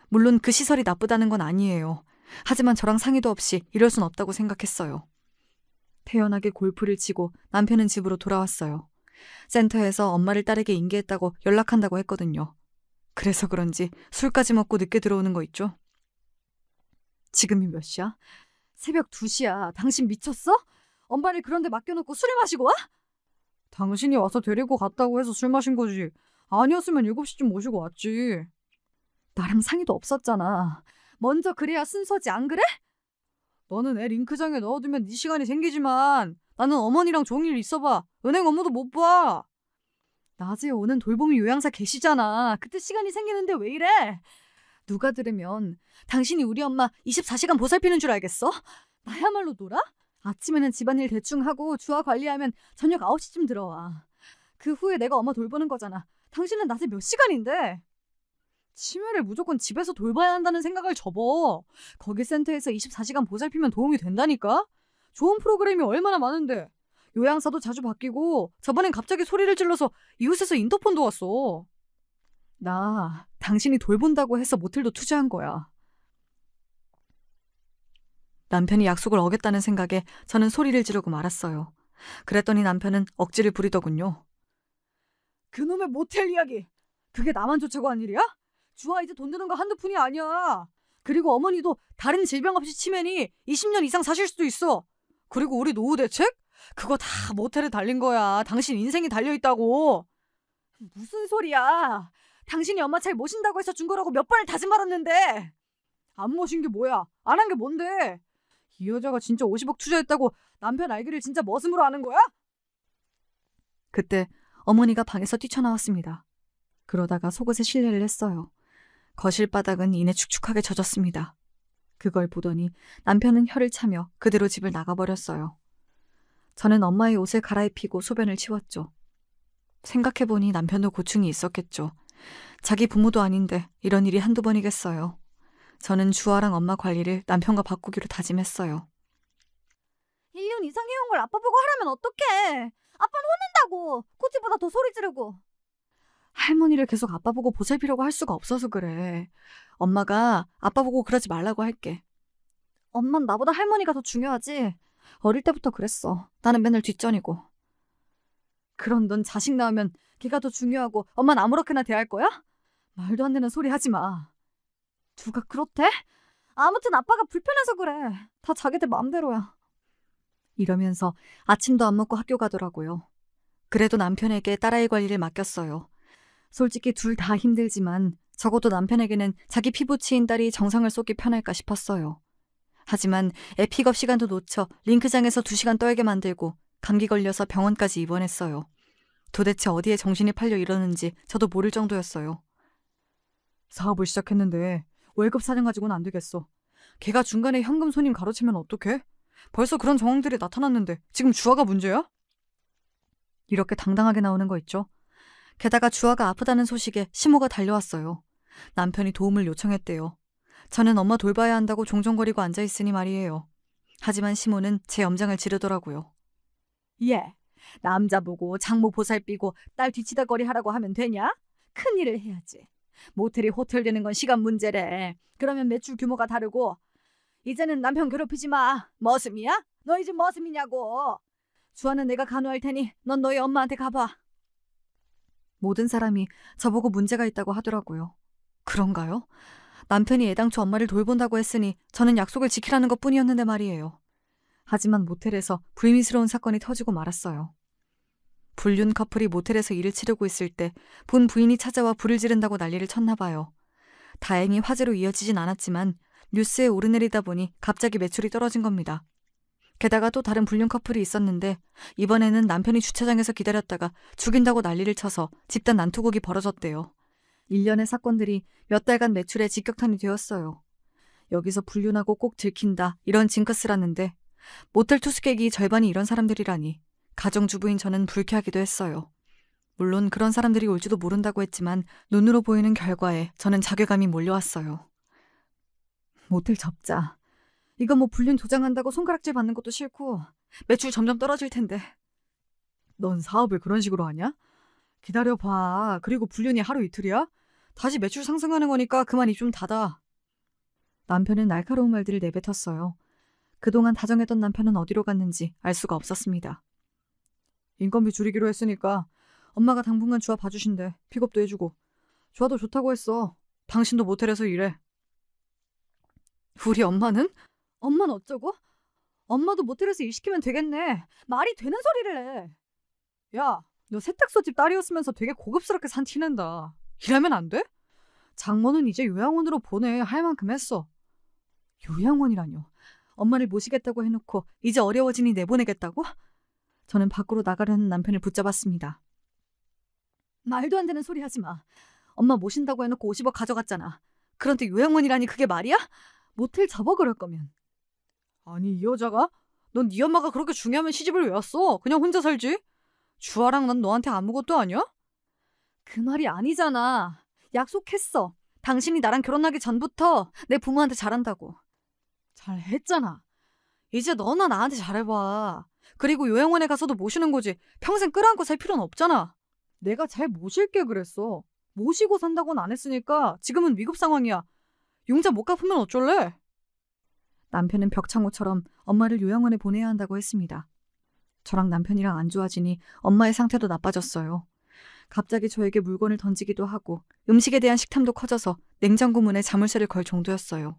물론 그 시설이 나쁘다는 건 아니에요. 하지만 저랑 상의도 없이 이럴 순 없다고 생각했어요. 태연하게 골프를 치고 남편은 집으로 돌아왔어요. 센터에서 엄마를 딸에게 인계했다고 연락한다고 했거든요. 그래서 그런지 술까지 먹고 늦게 들어오는 거 있죠? 지금이 몇 시야? 새벽 2시야. 당신 미쳤어? 엄마를 그런데 맡겨놓고 술을 마시고 와? 당신이 와서 데리고 갔다고 해서 술 마신 거지. 아니었으면 7시쯤 모시고 왔지. 나랑 상의도 없었잖아. 먼저 그래야 순서지, 안 그래? 너는 애 링크장에 넣어두면 네 시간이 생기지만 나는 어머니랑 종일 있어봐. 은행 업무도 못 봐. 낮에 오는 돌보미 요양사 계시잖아. 그때 시간이 생기는데 왜 이래? 누가 들으면 당신이 우리 엄마 24시간 보살피는 줄 알겠어? 나야말로 놀아? 아침에는 집안일 대충 하고 주아 관리하면 저녁 9시쯤 들어와. 그 후에 내가 엄마 돌보는 거잖아. 당신은 낮에 몇 시간인데? 치매를 무조건 집에서 돌봐야 한다는 생각을 접어. 거기 센터에서 24시간 보살피면 도움이 된다니까? 좋은 프로그램이 얼마나 많은데. 요양사도 자주 바뀌고 저번엔 갑자기 소리를 질러서 이웃에서 인터폰도 왔어. 나 당신이 돌본다고 해서 모텔도 투자한 거야. 남편이 약속을 어겼다는 생각에 저는 소리를 지르고 말았어요. 그랬더니 남편은 억지를 부리더군요. 그놈의 모텔 이야기. 그게 나만 좋자고 한 일이야? 주아 이제 돈 드는 거 한두 푼이 아니야. 그리고 어머니도 다른 질병 없이 치매니 20년 이상 사실 수도 있어. 그리고 우리 노후 대책? 그거 다 모텔에 달린 거야. 당신 인생이 달려있다고. 무슨 소리야. 당신이 엄마 잘 모신다고 해서 준 거라고 몇 번을 다짐받았는데. 안 모신 게 뭐야. 안 한 게 뭔데. 이 여자가 진짜 50억 투자했다고 남편 알기를 진짜 머슴으로 아는 거야? 그때 어머니가 방에서 뛰쳐나왔습니다. 그러다가 속옷에 실례를 했어요. 거실 바닥은 이내 축축하게 젖었습니다. 그걸 보더니 남편은 혀를 차며 그대로 집을 나가버렸어요. 저는 엄마의 옷을 갈아입히고 소변을 치웠죠. 생각해보니 남편도 고충이 있었겠죠. 자기 부모도 아닌데 이런 일이 한두 번이겠어요. 저는 주아랑 엄마 관리를 남편과 바꾸기로 다짐했어요.
1년 이상 해온 걸 아빠 보고 하라면 어떡해. 아빠는 혼낸다고. 코치보다 더 소리 지르고.
할머니를 계속 아빠 보고 보살피려고 할 수가 없어서 그래. 엄마가 아빠 보고 그러지 말라고 할게.
엄만 나보다 할머니가 더 중요하지. 어릴 때부터 그랬어. 나는 맨날 뒷전이고.
그런 넌 자식 낳으면 걔가 더 중요하고 엄마는 아무렇게나 대할 거야? 말도 안 되는 소리 하지 마.
누가 그렇대? 아무튼 아빠가 불편해서 그래. 다 자기들 마음대로야.
이러면서 아침도 안 먹고 학교 가더라고요. 그래도 남편에게 딸아이 관리를 맡겼어요. 솔직히 둘 다 힘들지만 적어도 남편에게는 자기 피부치인 딸이 정성을 쏟기 편할까 싶었어요. 하지만 애 픽업 시간도 놓쳐 링크장에서 2시간 떨게 만들고 감기 걸려서 병원까지 입원했어요. 도대체 어디에 정신이 팔려 이러는지 저도 모를 정도였어요. 사업을 시작했는데 월급 사정 가지고는 안 되겠어. 걔가 중간에 현금 손님 가로채면 어떡해? 벌써 그런 정황들이 나타났는데 지금 주아가 문제야? 이렇게 당당하게 나오는 거 있죠? 게다가 주아가 아프다는 소식에 시모가 달려왔어요. 남편이 도움을 요청했대요. 저는 엄마 돌봐야 한다고 종종거리고 앉아있으니 말이에요. 하지만 시모는 제 염장을 지르더라고요.
예, 남자 보고 장모 보살피고 딸 뒤치다거리 하라고 하면 되냐? 큰일을 해야지. 모텔이 호텔 되는 건 시간 문제래. 그러면 매출 규모가 다르고. 이제는 남편 괴롭히지 마. 머슴이야? 너희 집 머슴이냐고. 주아는 내가 간호할 테니 넌 너희 엄마한테 가봐.
모든 사람이 저보고 문제가 있다고 하더라고요. 그런가요? 남편이 애당초 엄마를 돌본다고 했으니 저는 약속을 지키라는 것뿐이었는데 말이에요. 하지만 모텔에서 불미스러운 사건이 터지고 말았어요. 불륜 커플이 모텔에서 일을 치르고 있을 때 본 부인이 찾아와 불을 지른다고 난리를 쳤나 봐요. 다행히 화재로 이어지진 않았지만 뉴스에 오르내리다 보니 갑자기 매출이 떨어진 겁니다. 게다가 또 다른 불륜 커플이 있었는데 이번에는 남편이 주차장에서 기다렸다가 죽인다고 난리를 쳐서 집단 난투극이 벌어졌대요. 일련의 사건들이 몇 달간 매출에 직격탄이 되었어요. 여기서 불륜하고 꼭 들킨다 이런 징크스라는데 모텔 투숙객이 절반이 이런 사람들이라니 가정주부인 저는 불쾌하기도 했어요. 물론 그런 사람들이 올지도 모른다고 했지만 눈으로 보이는 결과에 저는 자괴감이 몰려왔어요. 모텔 접자. 이거 뭐 불륜 조장한다고 손가락질 받는 것도 싫고 매출 점점 떨어질 텐데. 넌 사업을 그런 식으로 하냐? 기다려봐. 그리고 불륜이 하루 이틀이야? 다시 매출 상승하는 거니까 그만 입 좀 닫아. 남편은 날카로운 말들을 내뱉었어요. 그동안 다정했던 남편은 어디로 갔는지 알 수가 없었습니다. 인건비 줄이기로 했으니까 엄마가 당분간 주아 봐주신대. 픽업도 해주고. 주아도 좋다고 했어. 당신도 모텔에서 일해. 우리 엄마는?
엄마는 어쩌고? 엄마도 모텔에서 일 시키면 되겠네. 말이 되는 소리를 해.
야, 너 세탁소집 딸이었으면서 되게 고급스럽게 산 티낸다. 일하면 안 돼? 장모는 이제 요양원으로 보내. 할 만큼 했어. 요양원이라뇨. 엄마를 모시겠다고 해놓고 이제 어려워지니 내보내겠다고? 저는 밖으로 나가려는 남편을 붙잡았습니다. 말도 안 되는 소리 하지 마. 엄마 모신다고 해놓고 50억 가져갔잖아. 그런데 요양원이라니 그게 말이야? 모텔 접어 그럴 거면. 아니 이 여자가? 넌 네 엄마가 그렇게 중요하면 시집을 왜 왔어? 그냥 혼자 살지? 주아랑 난 너한테 아무것도 아니야? 그 말이 아니잖아. 약속했어. 당신이 나랑 결혼하기 전부터 내 부모한테 잘한다고. 잘했잖아. 이제 너나 나한테 잘해봐. 그리고 요양원에 가서도 모시는 거지. 평생 끌어안고 살 필요는 없잖아. 내가 잘 모실게 그랬어. 모시고 산다고는 안 했으니까 지금은 위급 상황이야. 융자 못 갚으면 어쩔래? 남편은 벽창호처럼 엄마를 요양원에 보내야 한다고 했습니다. 저랑 남편이랑 안 좋아지니 엄마의 상태도 나빠졌어요. 갑자기 저에게 물건을 던지기도 하고 음식에 대한 식탐도 커져서 냉장고 문에 자물쇠를 걸 정도였어요.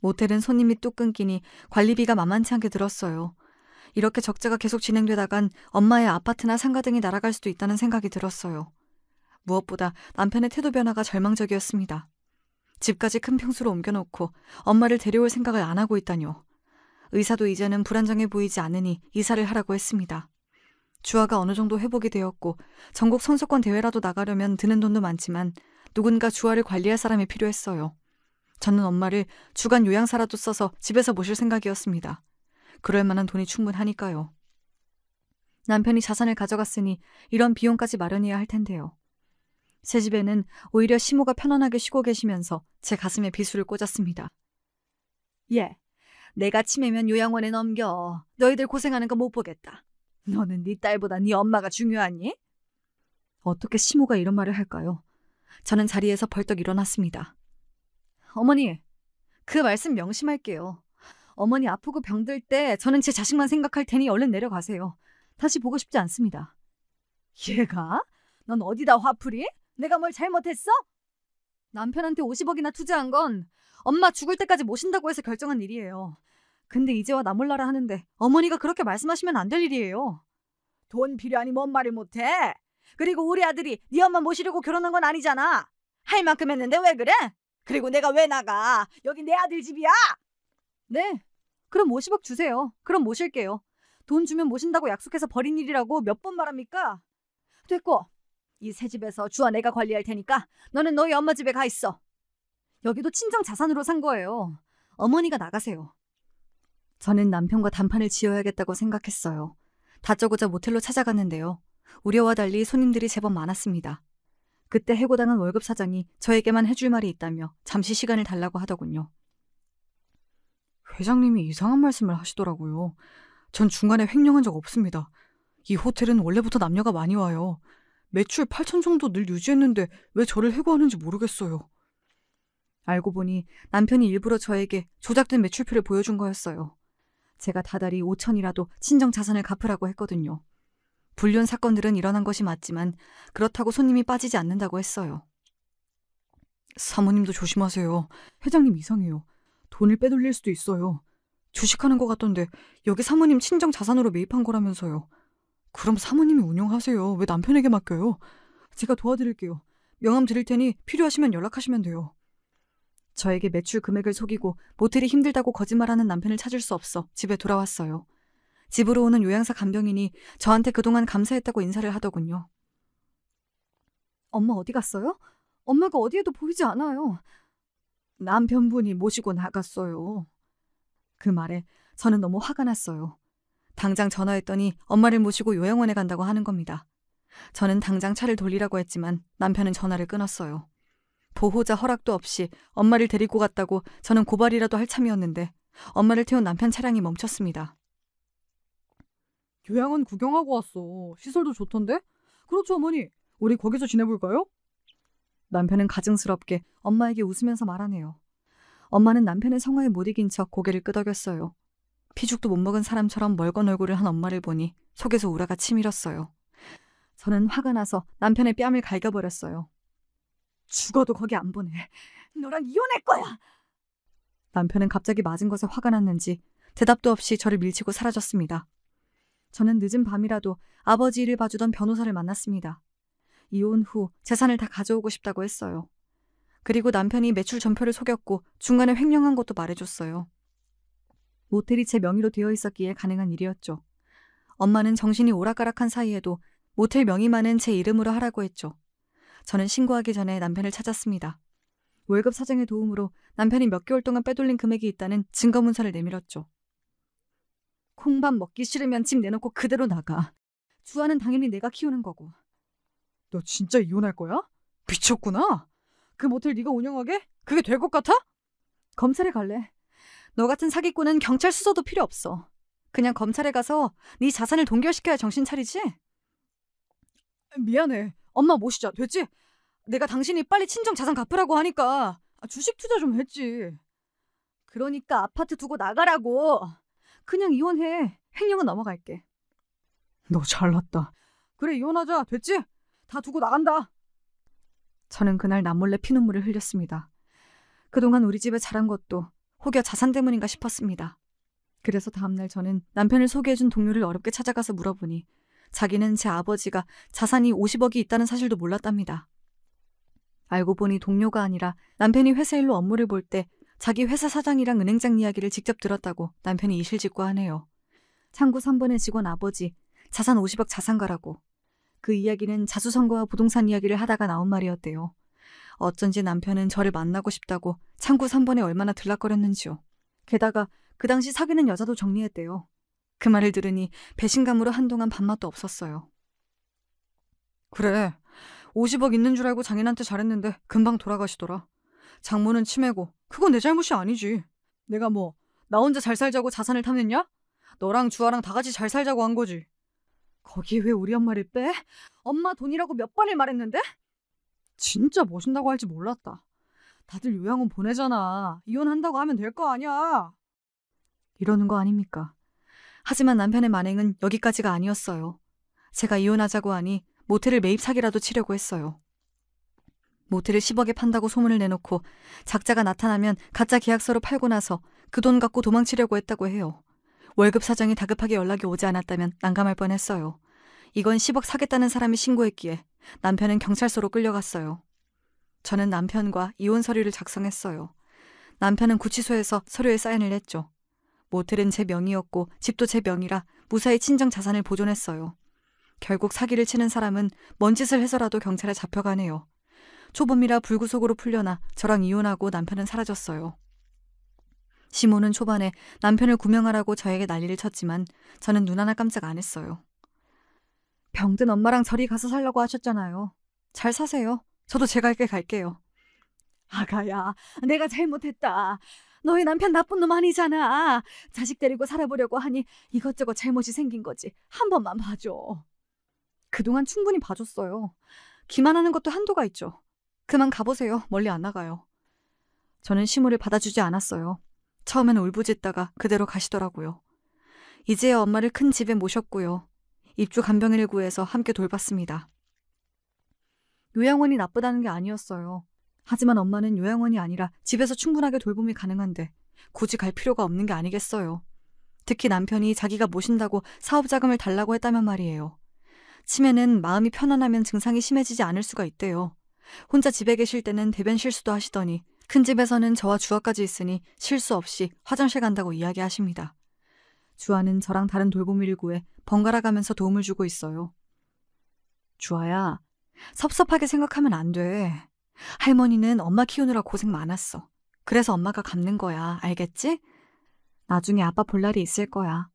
모텔은 손님이 뚝 끊기니 관리비가 만만치 않게 들었어요. 이렇게 적자가 계속 진행되다간 엄마의 아파트나 상가 등이 날아갈 수도 있다는 생각이 들었어요. 무엇보다 남편의 태도 변화가 절망적이었습니다. 집까지 큰 평수로 옮겨놓고 엄마를 데려올 생각을 안 하고 있다뇨. 의사도 이제는 불안정해 보이지 않으니 이사를 하라고 했습니다. 주아가 어느 정도 회복이 되었고 전국 선수권 대회라도 나가려면 드는 돈도 많지만 누군가 주아를 관리할 사람이 필요했어요. 저는 엄마를 주간 요양사라도 써서 집에서 모실 생각이었습니다. 그럴 만한 돈이 충분하니까요. 남편이 자산을 가져갔으니 이런 비용까지 마련해야 할 텐데요. 새 집에는 오히려 시모가 편안하게 쉬고 계시면서 제 가슴에 비수를 꽂았습니다. 예, 내가 치매면 요양원에 넘겨. 너희들 고생하는 거 못 보겠다. 너는 네 딸보다 네 엄마가 중요하니? 어떻게 시모가 이런 말을 할까요? 저는 자리에서 벌떡 일어났습니다. 어머니, 그 말씀 명심할게요. 어머니 아프고 병들 때 저는 제 자식만 생각할 테니 얼른 내려가세요.
다시 보고 싶지 않습니다. 얘가? 넌 어디다 화풀이? 내가 뭘 잘못했어? 남편한테 50억이나 투자한 건 엄마 죽을 때까지 모신다고 해서 결정한 일이에요. 근데 이제와 나 몰라라 하는데 어머니가 그렇게 말씀하시면 안 될 일이에요. 돈 필요하니 뭔 말을 못해? 그리고 우리 아들이 네 엄마 모시려고 결혼한 건 아니잖아. 할 만큼 했는데 왜 그래? 그리고 내가 왜 나가? 여기 내 아들 집이야. 네, 그럼 50억 주세요. 그럼 모실게요. 돈 주면 모신다고 약속해서 버린 일이라고 몇 번 말합니까? 됐고, 이 새 집에서 주아 내가 관리할 테니까 너는 너희 엄마 집에 가 있어. 여기도 친정 자산으로 산 거예요. 어머니가 나가세요. 저는 남편과 단판을 지어야겠다고 생각했어요. 다짜고짜 모텔로 찾아갔는데요. 우려와 달리 손님들이 제법 많았습니다. 그때 해고당한 월급 사장이 저에게만 해줄 말이 있다며 잠시 시간을 달라고 하더군요.
회장님이 이상한 말씀을 하시더라고요. 전 중간에 횡령한 적 없습니다. 이 호텔은 원래부터 남녀가 많이 와요. 매출 8천 정도 늘 유지했는데 왜 저를 해고하는지 모르겠어요.
알고 보니 남편이 일부러 저에게 조작된 매출표를 보여준 거였어요. 제가 다달이 5천이라도 친정 자산을 갚으라고 했거든요. 불륜 사건들은 일어난 것이 맞지만 그렇다고 손님이 빠지지 않는다고 했어요.
사모님도 조심하세요. 회장님 이상해요. 돈을 빼돌릴 수도 있어요. 주식하는 것 같던데 여기 사모님 친정 자산으로 매입한 거라면서요. 그럼 사모님이 운영하세요. 왜 남편에게 맡겨요? 제가 도와드릴게요. 명함 드릴 테니 필요하시면 연락하시면 돼요.
저에게 매출 금액을 속이고 모텔이 힘들다고 거짓말하는 남편을 찾을 수 없어 집에 돌아왔어요. 집으로 오는 요양사 간병인이 저한테 그동안 감사했다고 인사를 하더군요. 엄마 어디 갔어요? 엄마가 어디에도 보이지 않아요. 남편분이 모시고 나갔어요. 그 말에 저는 너무 화가 났어요. 당장 전화했더니 엄마를 모시고 요양원에 간다고 하는 겁니다. 저는 당장 차를 돌리라고 했지만 남편은 전화를 끊었어요. 보호자 허락도 없이 엄마를 데리고 갔다고 저는 고발이라도 할 참이었는데 엄마를 태운 남편 차량이 멈췄습니다.
요양원 구경하고 왔어. 시설도 좋던데? 그렇죠, 어머니. 우리 거기서 지내볼까요?
남편은 가증스럽게 엄마에게 웃으면서 말하네요. 엄마는 남편의 성화에 못 이긴 척 고개를 끄덕였어요. 피죽도 못 먹은 사람처럼 멀건 얼굴을 한 엄마를 보니 속에서 우라가 치밀었어요. 저는 화가 나서 남편의 뺨을 갈겨버렸어요. 죽어도 거기 안 보내. 너랑 이혼할 거야. 남편은 갑자기 맞은 것에 화가 났는지 대답도 없이 저를 밀치고 사라졌습니다. 저는 늦은 밤이라도 아버지 일을 봐주던 변호사를 만났습니다. 이혼 후 재산을 다 가져오고 싶다고 했어요. 그리고 남편이 매출 전표를 속였고 중간에 횡령한 것도 말해줬어요. 모텔이 제 명의로 되어 있었기에 가능한 일이었죠. 엄마는 정신이 오락가락한 사이에도 모텔 명의만은 제 이름으로 하라고 했죠. 저는 신고하기 전에 남편을 찾았습니다. 월급 사정의 도움으로 남편이 몇 개월 동안 빼돌린 금액이 있다는 증거문서를 내밀었죠. 콩밥 먹기 싫으면 집 내놓고 그대로 나가. 주아는 당연히 내가 키우는 거고.
너 진짜 이혼할 거야? 미쳤구나. 그 모텔 네가 운영하게? 그게 될 것 같아?
검찰에 갈래. 너 같은 사기꾼은 경찰 수사도 필요 없어. 그냥 검찰에 가서 네 자산을 동결시켜야 정신 차리지?
미안해. 엄마 모시자. 됐지? 내가 당신이 빨리 친정 자산 갚으라고 하니까 주식 투자 좀 했지.
그러니까 아파트 두고 나가라고. 그냥 이혼해. 횡령은 넘어갈게.
너 잘났다. 그래 이혼하자. 됐지? 다 두고 나간다.
저는 그날 남몰래 피눈물을 흘렸습니다. 그동안 우리 집에 자란 것도 혹여 자산 때문인가 싶었습니다. 그래서 다음날 저는 남편을 소개해준 동료를 어렵게 찾아가서 물어보니 자기는 제 아버지가 자산이 50억이 있다는 사실도 몰랐답니다. 알고 보니 동료가 아니라 남편이 회사 일로 업무를 볼 때 자기 회사 사장이랑 은행장 이야기를 직접 들었다고 남편이 이실직고하네요. 창구 3번의 직원 아버지, 자산 50억 자산가라고. 그 이야기는 자수성가와 부동산 이야기를 하다가 나온 말이었대요. 어쩐지 남편은 저를 만나고 싶다고 창구 3번에 얼마나 들락거렸는지요. 게다가 그 당시 사귀는 여자도 정리했대요. 그 말을 들으니 배신감으로 한동안 밥맛도 없었어요.
그래. 50억 있는 줄 알고 장인한테 잘했는데 금방 돌아가시더라. 장모는 치매고 그건 내 잘못이 아니지. 내가 뭐 나 혼자 잘 살자고 자산을 탐냈냐? 너랑 주아랑 다 같이 잘 살자고 한 거지.
거기에 왜 우리 엄마를 빼? 엄마 돈이라고 몇 번을 말했는데?
진짜 모신다고 할지 몰랐다. 다들 요양원 보내잖아. 이혼한다고 하면 될 거 아니야.
이러는 거 아닙니까?
하지만 남편의 만행은 여기까지가 아니었어요. 제가 이혼하자고 하니 모텔을 매입 사기라도 치려고 했어요. 모텔을 10억에 판다고 소문을 내놓고 작자가 나타나면 가짜 계약서로 팔고 나서 그 돈 갖고 도망치려고 했다고 해요. 월급 사정이 다급하게 연락이 오지 않았다면 난감할 뻔했어요. 이건 10억 사겠다는 사람이 신고했기에 남편은 경찰서로 끌려갔어요. 저는 남편과 이혼 서류를 작성했어요. 남편은 구치소에서 서류에 사인을 했죠. 모텔은 제 명의였고 집도 제 명의라 무사히 친정 자산을 보존했어요. 결국 사기를 치는 사람은 뭔 짓을 해서라도 경찰에 잡혀가네요. 초범이라 불구속으로 풀려나 저랑 이혼하고 남편은 사라졌어요. 시모는 초반에 남편을 구명하라고 저에게 난리를 쳤지만 저는 눈 하나 깜짝 안 했어요. 병든 엄마랑 저리 가서 살려고 하셨잖아요. 잘 사세요. 저도 제 갈 길 갈게요.
아가야, 내가 잘못했다. 너희 남편 나쁜 놈 아니잖아. 자식 데리고 살아보려고 하니 이것저것 잘못이 생긴 거지. 한 번만 봐줘.
그동안 충분히 봐줬어요. 기만하는 것도 한도가 있죠. 그만 가보세요. 멀리 안 나가요. 저는 시모를 받아주지 않았어요. 처음엔 울부짖다가 그대로 가시더라고요. 이제야 엄마를 큰 집에 모셨고요. 입주 간병인을 구해서 함께 돌봤습니다. 요양원이 나쁘다는 게 아니었어요. 하지만 엄마는 요양원이 아니라 집에서 충분하게 돌봄이 가능한데 굳이 갈 필요가 없는 게 아니겠어요. 특히 남편이 자기가 모신다고 사업자금을 달라고 했다면 말이에요. 치매는 마음이 편안하면 증상이 심해지지 않을 수가 있대요. 혼자 집에 계실 때는 대변 실수도 하시더니 큰 집에서는 저와 주아까지 있으니 실수 없이 화장실 간다고 이야기하십니다. 주아는 저랑 다른 돌보미를 구해 번갈아 가면서 도움을 주고 있어요. 주아야, 섭섭하게 생각하면 안 돼. 할머니는 엄마 키우느라 고생 많았어. 그래서 엄마가 갚는 거야. 알겠지? 나중에 아빠 볼 날이 있을 거야.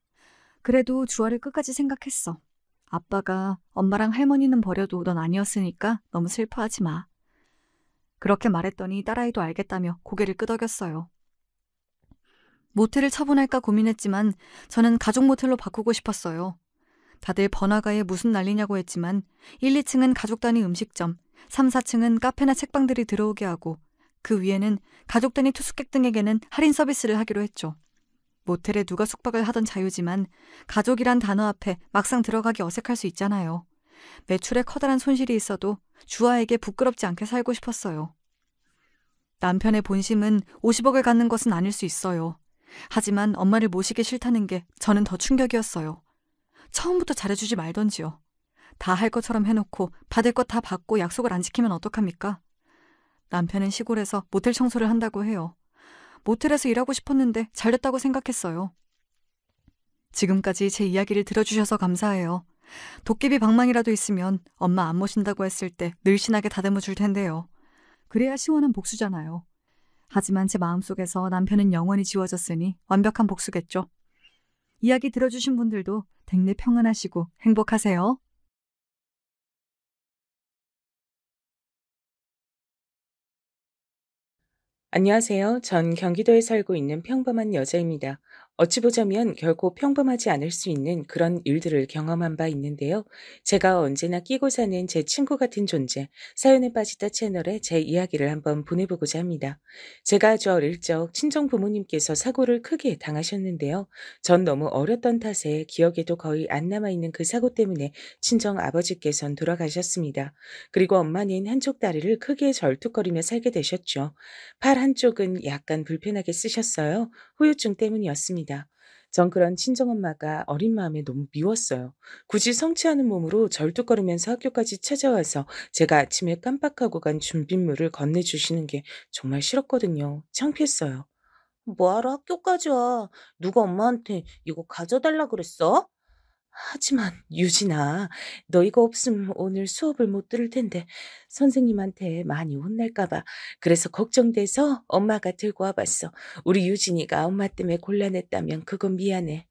그래도 주아를 끝까지 생각했어. 아빠가 엄마랑 할머니는 버려도 넌 아니었으니까 너무 슬퍼하지 마. 그렇게 말했더니 딸아이도 알겠다며 고개를 끄덕였어요. 모텔을 처분할까 고민했지만 저는 가족 모텔로 바꾸고 싶었어요. 다들 번화가에 무슨 난리냐고 했지만 1, 2층은 가족 단위 음식점, 3, 4층은 카페나 책방들이 들어오게 하고 그 위에는 가족 단위 투숙객 등에게는 할인 서비스를 하기로 했죠. 모텔에 누가 숙박을 하던 자유지만 가족이란 단어 앞에 막상 들어가기 어색할 수 있잖아요. 매출에 커다란 손실이 있어도 주아에게 부끄럽지 않게 살고 싶었어요. 남편의 본심은 50억을 갖는 것은 아닐 수 있어요. 하지만 엄마를 모시기 싫다는 게 저는 더 충격이었어요. 처음부터 잘해주지 말던지요. 다 할 것처럼 해놓고 받을 것 다 받고 약속을 안 지키면 어떡합니까? 남편은 시골에서 모텔 청소를 한다고 해요. 모텔에서 일하고 싶었는데 잘됐다고 생각했어요. 지금까지 제 이야기를 들어주셔서 감사해요. 도깨비 방망이라도 있으면 엄마 안 모신다고 했을 때 늘씬하게 다듬어 줄 텐데요. 그래야 시원한 복수잖아요. 하지만 제 마음속에서 남편은 영원히 지워졌으니 완벽한 복수겠죠. 이야기 들어주신 분들도 댁내 평안하시고 행복하세요.
안녕하세요. 전 경기도에 살고 있는 평범한 여자입니다. 어찌 보자면 결코 평범하지 않을 수 있는 그런 일들을 경험한 바 있는데요. 제가 언제나 끼고 사는 제 친구 같은 존재, 사연에 빠지다 채널에 제 이야기를 한번 보내보고자 합니다. 제가 아주 어릴 적 친정 부모님께서 사고를 크게 당하셨는데요. 전 너무 어렸던 탓에 기억에도 거의 안 남아있는 그 사고 때문에 친정 아버지께선 돌아가셨습니다. 그리고 엄마는 한쪽 다리를 크게 절뚝거리며 살게 되셨죠. 팔 한쪽은 약간 불편하게 쓰셨어요. 후유증 때문이었습니다. 전 그런 친정엄마가 어린 마음에 너무 미웠어요. 굳이 성취하는 몸으로 절뚝거리면서 학교까지 찾아와서 제가 아침에 깜빡하고 간 준빗물을 건네주시는 게 정말 싫었거든요. 창피했어요. 뭐하러 학교까지 와? 누가 엄마한테 이거 가져달라 그랬어? 하지만 유진아, 너 이거 없으면 오늘 수업을 못 들을 텐데 선생님한테 많이 혼날까 봐. 그래서 걱정돼서 엄마가 들고 와봤어. 우리 유진이가 엄마 때문에 곤란했다면 그건 미안해.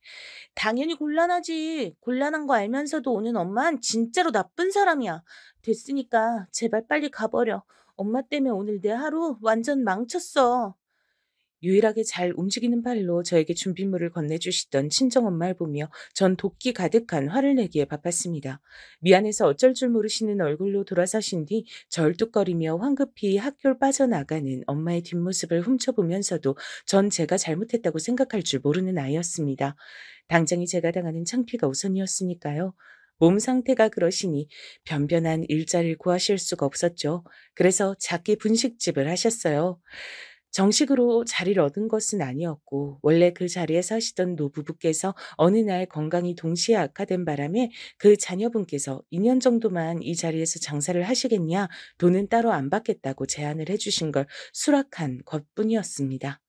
당연히 곤란하지. 곤란한 거 알면서도 오는 엄만 진짜로 나쁜 사람이야. 됐으니까 제발 빨리 가버려. 엄마 때문에 오늘 내 하루 완전 망쳤어. 유일하게 잘 움직이는 팔로 저에게 준빗물을 건네주시던 친정엄마를 보며 전 도끼 가득한 화를 내기에 바빴습니다. 미안해서 어쩔 줄 모르시는 얼굴로 돌아서신 뒤 절뚝거리며 황급히 학교를 빠져나가는 엄마의 뒷모습을 훔쳐보면서도 전 제가 잘못했다고 생각할 줄 모르는 아이였습니다. 당장이 제가 당하는 창피가 우선이었으니까요. 몸 상태가 그러시니 변변한 일자리를 구하실 수가 없었죠. 그래서 작게 분식집을 하셨어요. 정식으로 자리를 얻은 것은 아니었고 원래 그 자리에서 하시던 노부부께서 어느 날 건강이 동시에 악화된 바람에 그 자녀분께서 2년 정도만 이 자리에서 장사를 하시겠냐, 돈은 따로 안 받겠다고 제안을 해주신 걸 수락한 것뿐이었습니다.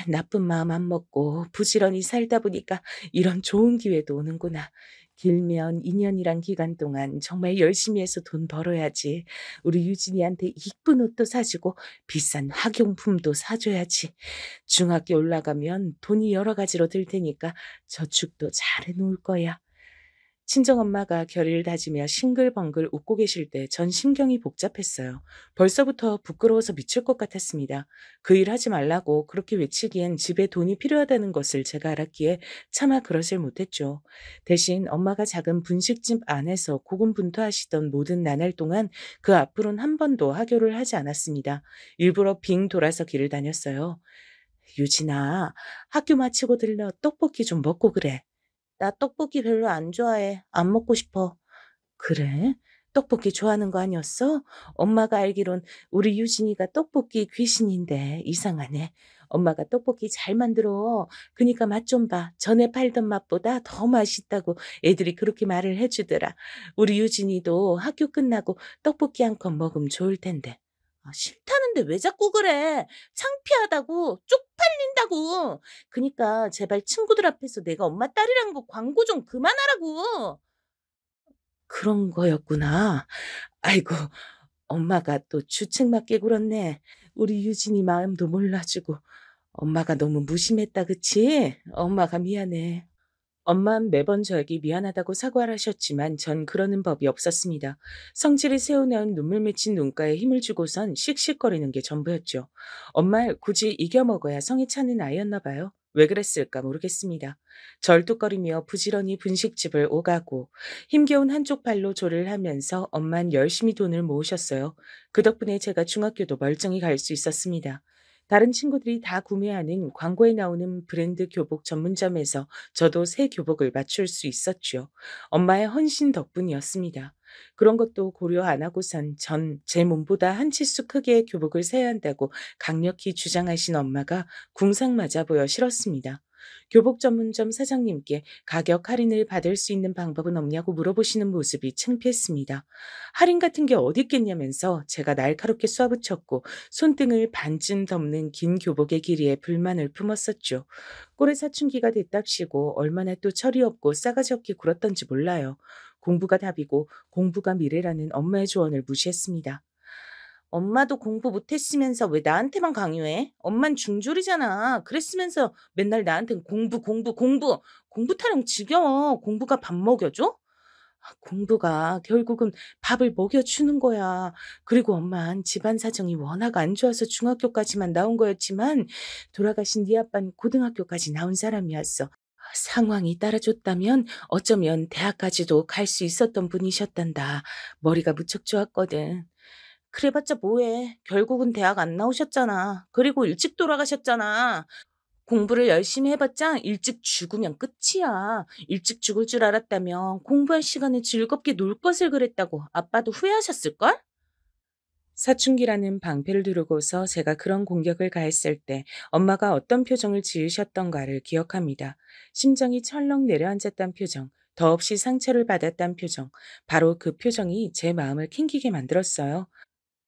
나쁜 마음 안 먹고 부지런히 살다 보니까 이런 좋은 기회도 오는구나. 길면 2년이란 기간 동안 정말 열심히 해서 돈 벌어야지. 우리 유진이한테 이쁜 옷도 사주고 비싼 학용품도 사줘야지. 중학교 올라가면 돈이 여러 가지로 들 테니까 저축도 잘 해놓을 거야. 친정엄마가 결의를 다지며 싱글벙글 웃고 계실 때 전 심경이 복잡했어요. 벌써부터 부끄러워서 미칠 것 같았습니다. 그 일 하지 말라고 그렇게 외치기엔 집에 돈이 필요하다는 것을 제가 알았기에 차마 그러질 못했죠. 대신 엄마가 작은 분식집 안에서 고군분투하시던 모든 나날 동안 그 앞으로는 한 번도 하교를 하지 않았습니다. 일부러 빙 돌아서 길을 다녔어요. 유진아, 학교 마치고 들러 떡볶이 좀 먹고 그래. 나 떡볶이 별로 안 좋아해. 안 먹고 싶어. 그래? 떡볶이 좋아하는 거 아니었어? 엄마가 알기론 우리 유진이가 떡볶이 귀신인데 이상하네. 엄마가 떡볶이 잘 만들어. 그니까 맛 좀 봐. 전에 팔던 맛보다 더 맛있다고 애들이 그렇게 말을 해주더라. 우리 유진이도 학교 끝나고 떡볶이 한 컵 먹으면 좋을 텐데. 싫다는데 왜 자꾸 그래? 창피하다고, 쪽팔린다고. 그니까 제발 친구들 앞에서 내가 엄마 딸이란 거 광고 좀 그만하라고. 그런 거였구나. 아이고, 엄마가 또 주책맞게 굴었네. 우리 유진이 마음도 몰라주고. 엄마가 너무 무심했다, 그치? 엄마가 미안해. 엄만 매번 저에게 미안하다고 사과를 하셨지만 전 그러는 법이 없었습니다. 성질이 새어나온 눈물 맺힌 눈가에 힘을 주고선 씩씩거리는 게 전부였죠. 엄마를 굳이 이겨먹어야 성이 차는 아이였나 봐요. 왜 그랬을까 모르겠습니다. 절뚝거리며 부지런히 분식집을 오가고 힘겨운 한쪽 발로 조를 하면서 엄만 열심히 돈을 모으셨어요. 그 덕분에 제가 중학교도 멀쩡히 갈 수 있었습니다. 다른 친구들이 다 구매하는 광고에 나오는 브랜드 교복 전문점에서 저도 새 교복을 맞출 수 있었죠. 엄마의 헌신 덕분이었습니다. 그런 것도 고려 안 하고선 전 제 몸보다 한 치수 크기의 교복을 사야 한다고 강력히 주장하신 엄마가 궁상 맞아 보여 싫었습니다. 교복 전문점 사장님께 가격 할인을 받을 수 있는 방법은 없냐고 물어보시는 모습이 창피했습니다. 할인 같은 게 어디 있겠냐면서 제가 날카롭게 쏴붙였고 손등을 반쯤 덮는 긴 교복의 길이에 불만을 품었었죠. 꼴의 사춘기가 됐답시고 얼마나 또 철이 없고 싸가지 없게 굴었던지 몰라요. 공부가 답이고 공부가 미래라는 엄마의 조언을 무시했습니다. 엄마도 공부 못했으면서 왜 나한테만 강요해? 엄만 중졸이잖아. 그랬으면서 맨날 나한텐 공부, 공부, 공부. 공부 타령 지겨워. 공부가 밥 먹여줘? 공부가 결국은 밥을 먹여주는 거야. 그리고 엄만 집안 사정이 워낙 안 좋아서 중학교까지만 나온 거였지만 돌아가신 네 아빠는 고등학교까지 나온 사람이었어. 상황이 따라줬다면 어쩌면 대학까지도 갈 수 있었던 분이셨단다. 머리가 무척 좋았거든. 그래봤자 뭐해. 결국은 대학 안 나오셨잖아. 그리고 일찍 돌아가셨잖아. 공부를 열심히 해봤자 일찍 죽으면 끝이야. 일찍 죽을 줄 알았다면 공부할 시간에 즐겁게 놀 것을 그랬다고 아빠도 후회하셨을걸? 사춘기라는 방패를 두르고서 제가 그런 공격을 가했을 때 엄마가 어떤 표정을 지으셨던가를 기억합니다. 심장이 철렁 내려앉았단 표정, 더없이 상처를 받았단 표정, 바로 그 표정이 제 마음을 캥기게 만들었어요.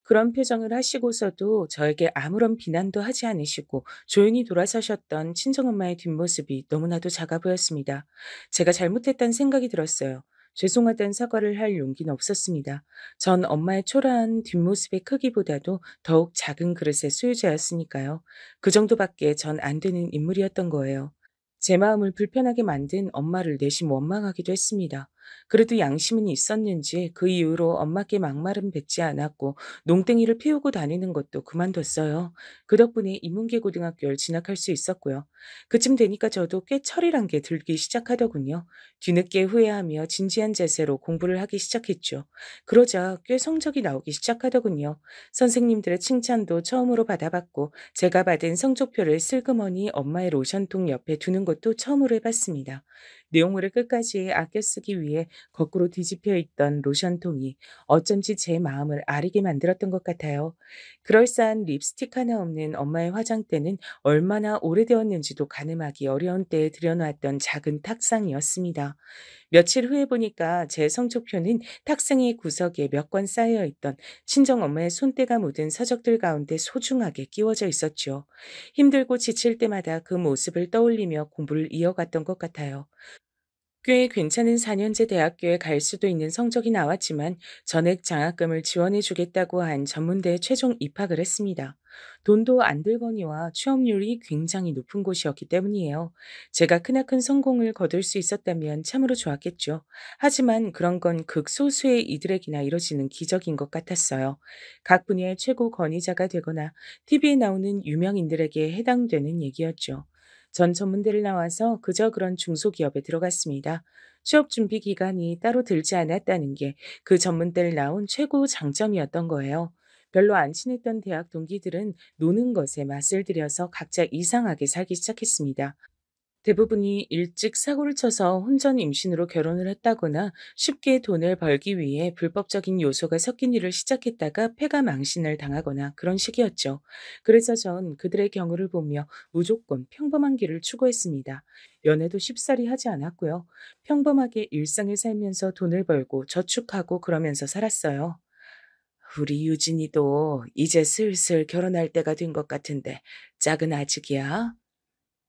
그런 표정을 하시고서도 저에게 아무런 비난도 하지 않으시고 조용히 돌아서셨던 친정엄마의 뒷모습이 너무나도 작아 보였습니다. 제가 잘못했다는 생각이 들었어요. 죄송하다는 사과를 할 용기는 없었습니다. 전 엄마의 초라한 뒷모습의 크기보다도 더욱 작은 그릇의 소유자였으니까요. 그 정도밖에 전 안 되는 인물이었던 거예요. 제 마음을 불편하게 만든 엄마를 내심 원망하기도 했습니다. 그래도 양심은 있었는지 그 이후로 엄마께 막말은 뱉지 않았고 농땡이를 피우고 다니는 것도 그만뒀어요. 그 덕분에 인문계 고등학교를 진학할 수 있었고요. 그쯤 되니까 저도 꽤 철이란 게 들기 시작하더군요. 뒤늦게 후회하며 진지한 자세로 공부를 하기 시작했죠. 그러자 꽤 성적이 나오기 시작하더군요. 선생님들의 칭찬도 처음으로 받아봤고 제가 받은 성적표를 슬그머니 엄마의 로션통 옆에 두는 것도 처음으로 해봤습니다. 내용물을 끝까지 아껴 쓰기 위해 거꾸로 뒤집혀 있던 로션통이 어쩐지 제 마음을 아리게 만들었던 것 같아요. 그럴싸한 립스틱 하나 없는 엄마의 화장대는 얼마나 오래되었는지도 가늠하기 어려운 때에 들여놨던 작은 탁상이었습니다. 며칠 후에 보니까 제 성적표는 탁상의 구석에 몇 권 쌓여 있던 친정엄마의 손때가 묻은 서적들 가운데 소중하게 끼워져 있었죠. 힘들고 지칠 때마다 그 모습을 떠올리며 공부를 이어갔던 것 같아요. 꽤 괜찮은 4년제 대학교에 갈 수도 있는 성적이 나왔지만 전액 장학금을 지원해 주겠다고 한 전문대에 최종 입학을 했습니다. 돈도 안 들거니와 취업률이 굉장히 높은 곳이었기 때문이에요. 제가 크나큰 성공을 거둘 수 있었다면 참으로 좋았겠죠. 하지만 그런 건 극소수의 이들에게나 이뤄지는 기적인 것 같았어요. 각 분야의 최고 권위자가 되거나 TV에 나오는 유명인들에게 해당되는 얘기였죠. 전 전문대를 나와서 그저 그런 중소기업에 들어갔습니다. 취업 준비 기간이 따로 들지 않았다는 게 그 전문대를 나온 최고 장점이었던 거예요. 별로 안 친했던 대학 동기들은 노는 것에 맛을 들여서 각자 이상하게 살기 시작했습니다. 대부분이 일찍 사고를 쳐서 혼전 임신으로 결혼을 했다거나 쉽게 돈을 벌기 위해 불법적인 요소가 섞인 일을 시작했다가 폐가 망신을 당하거나 그런 식이었죠. 그래서 전 그들의 경우를 보며 무조건 평범한 길을 추구했습니다. 연애도 쉽사리 하지 않았고요. 평범하게 일상을 살면서 돈을 벌고 저축하고 그러면서 살았어요. 우리 유진이도 이제 슬슬 결혼할 때가 된 것 같은데 짝은 아직이야?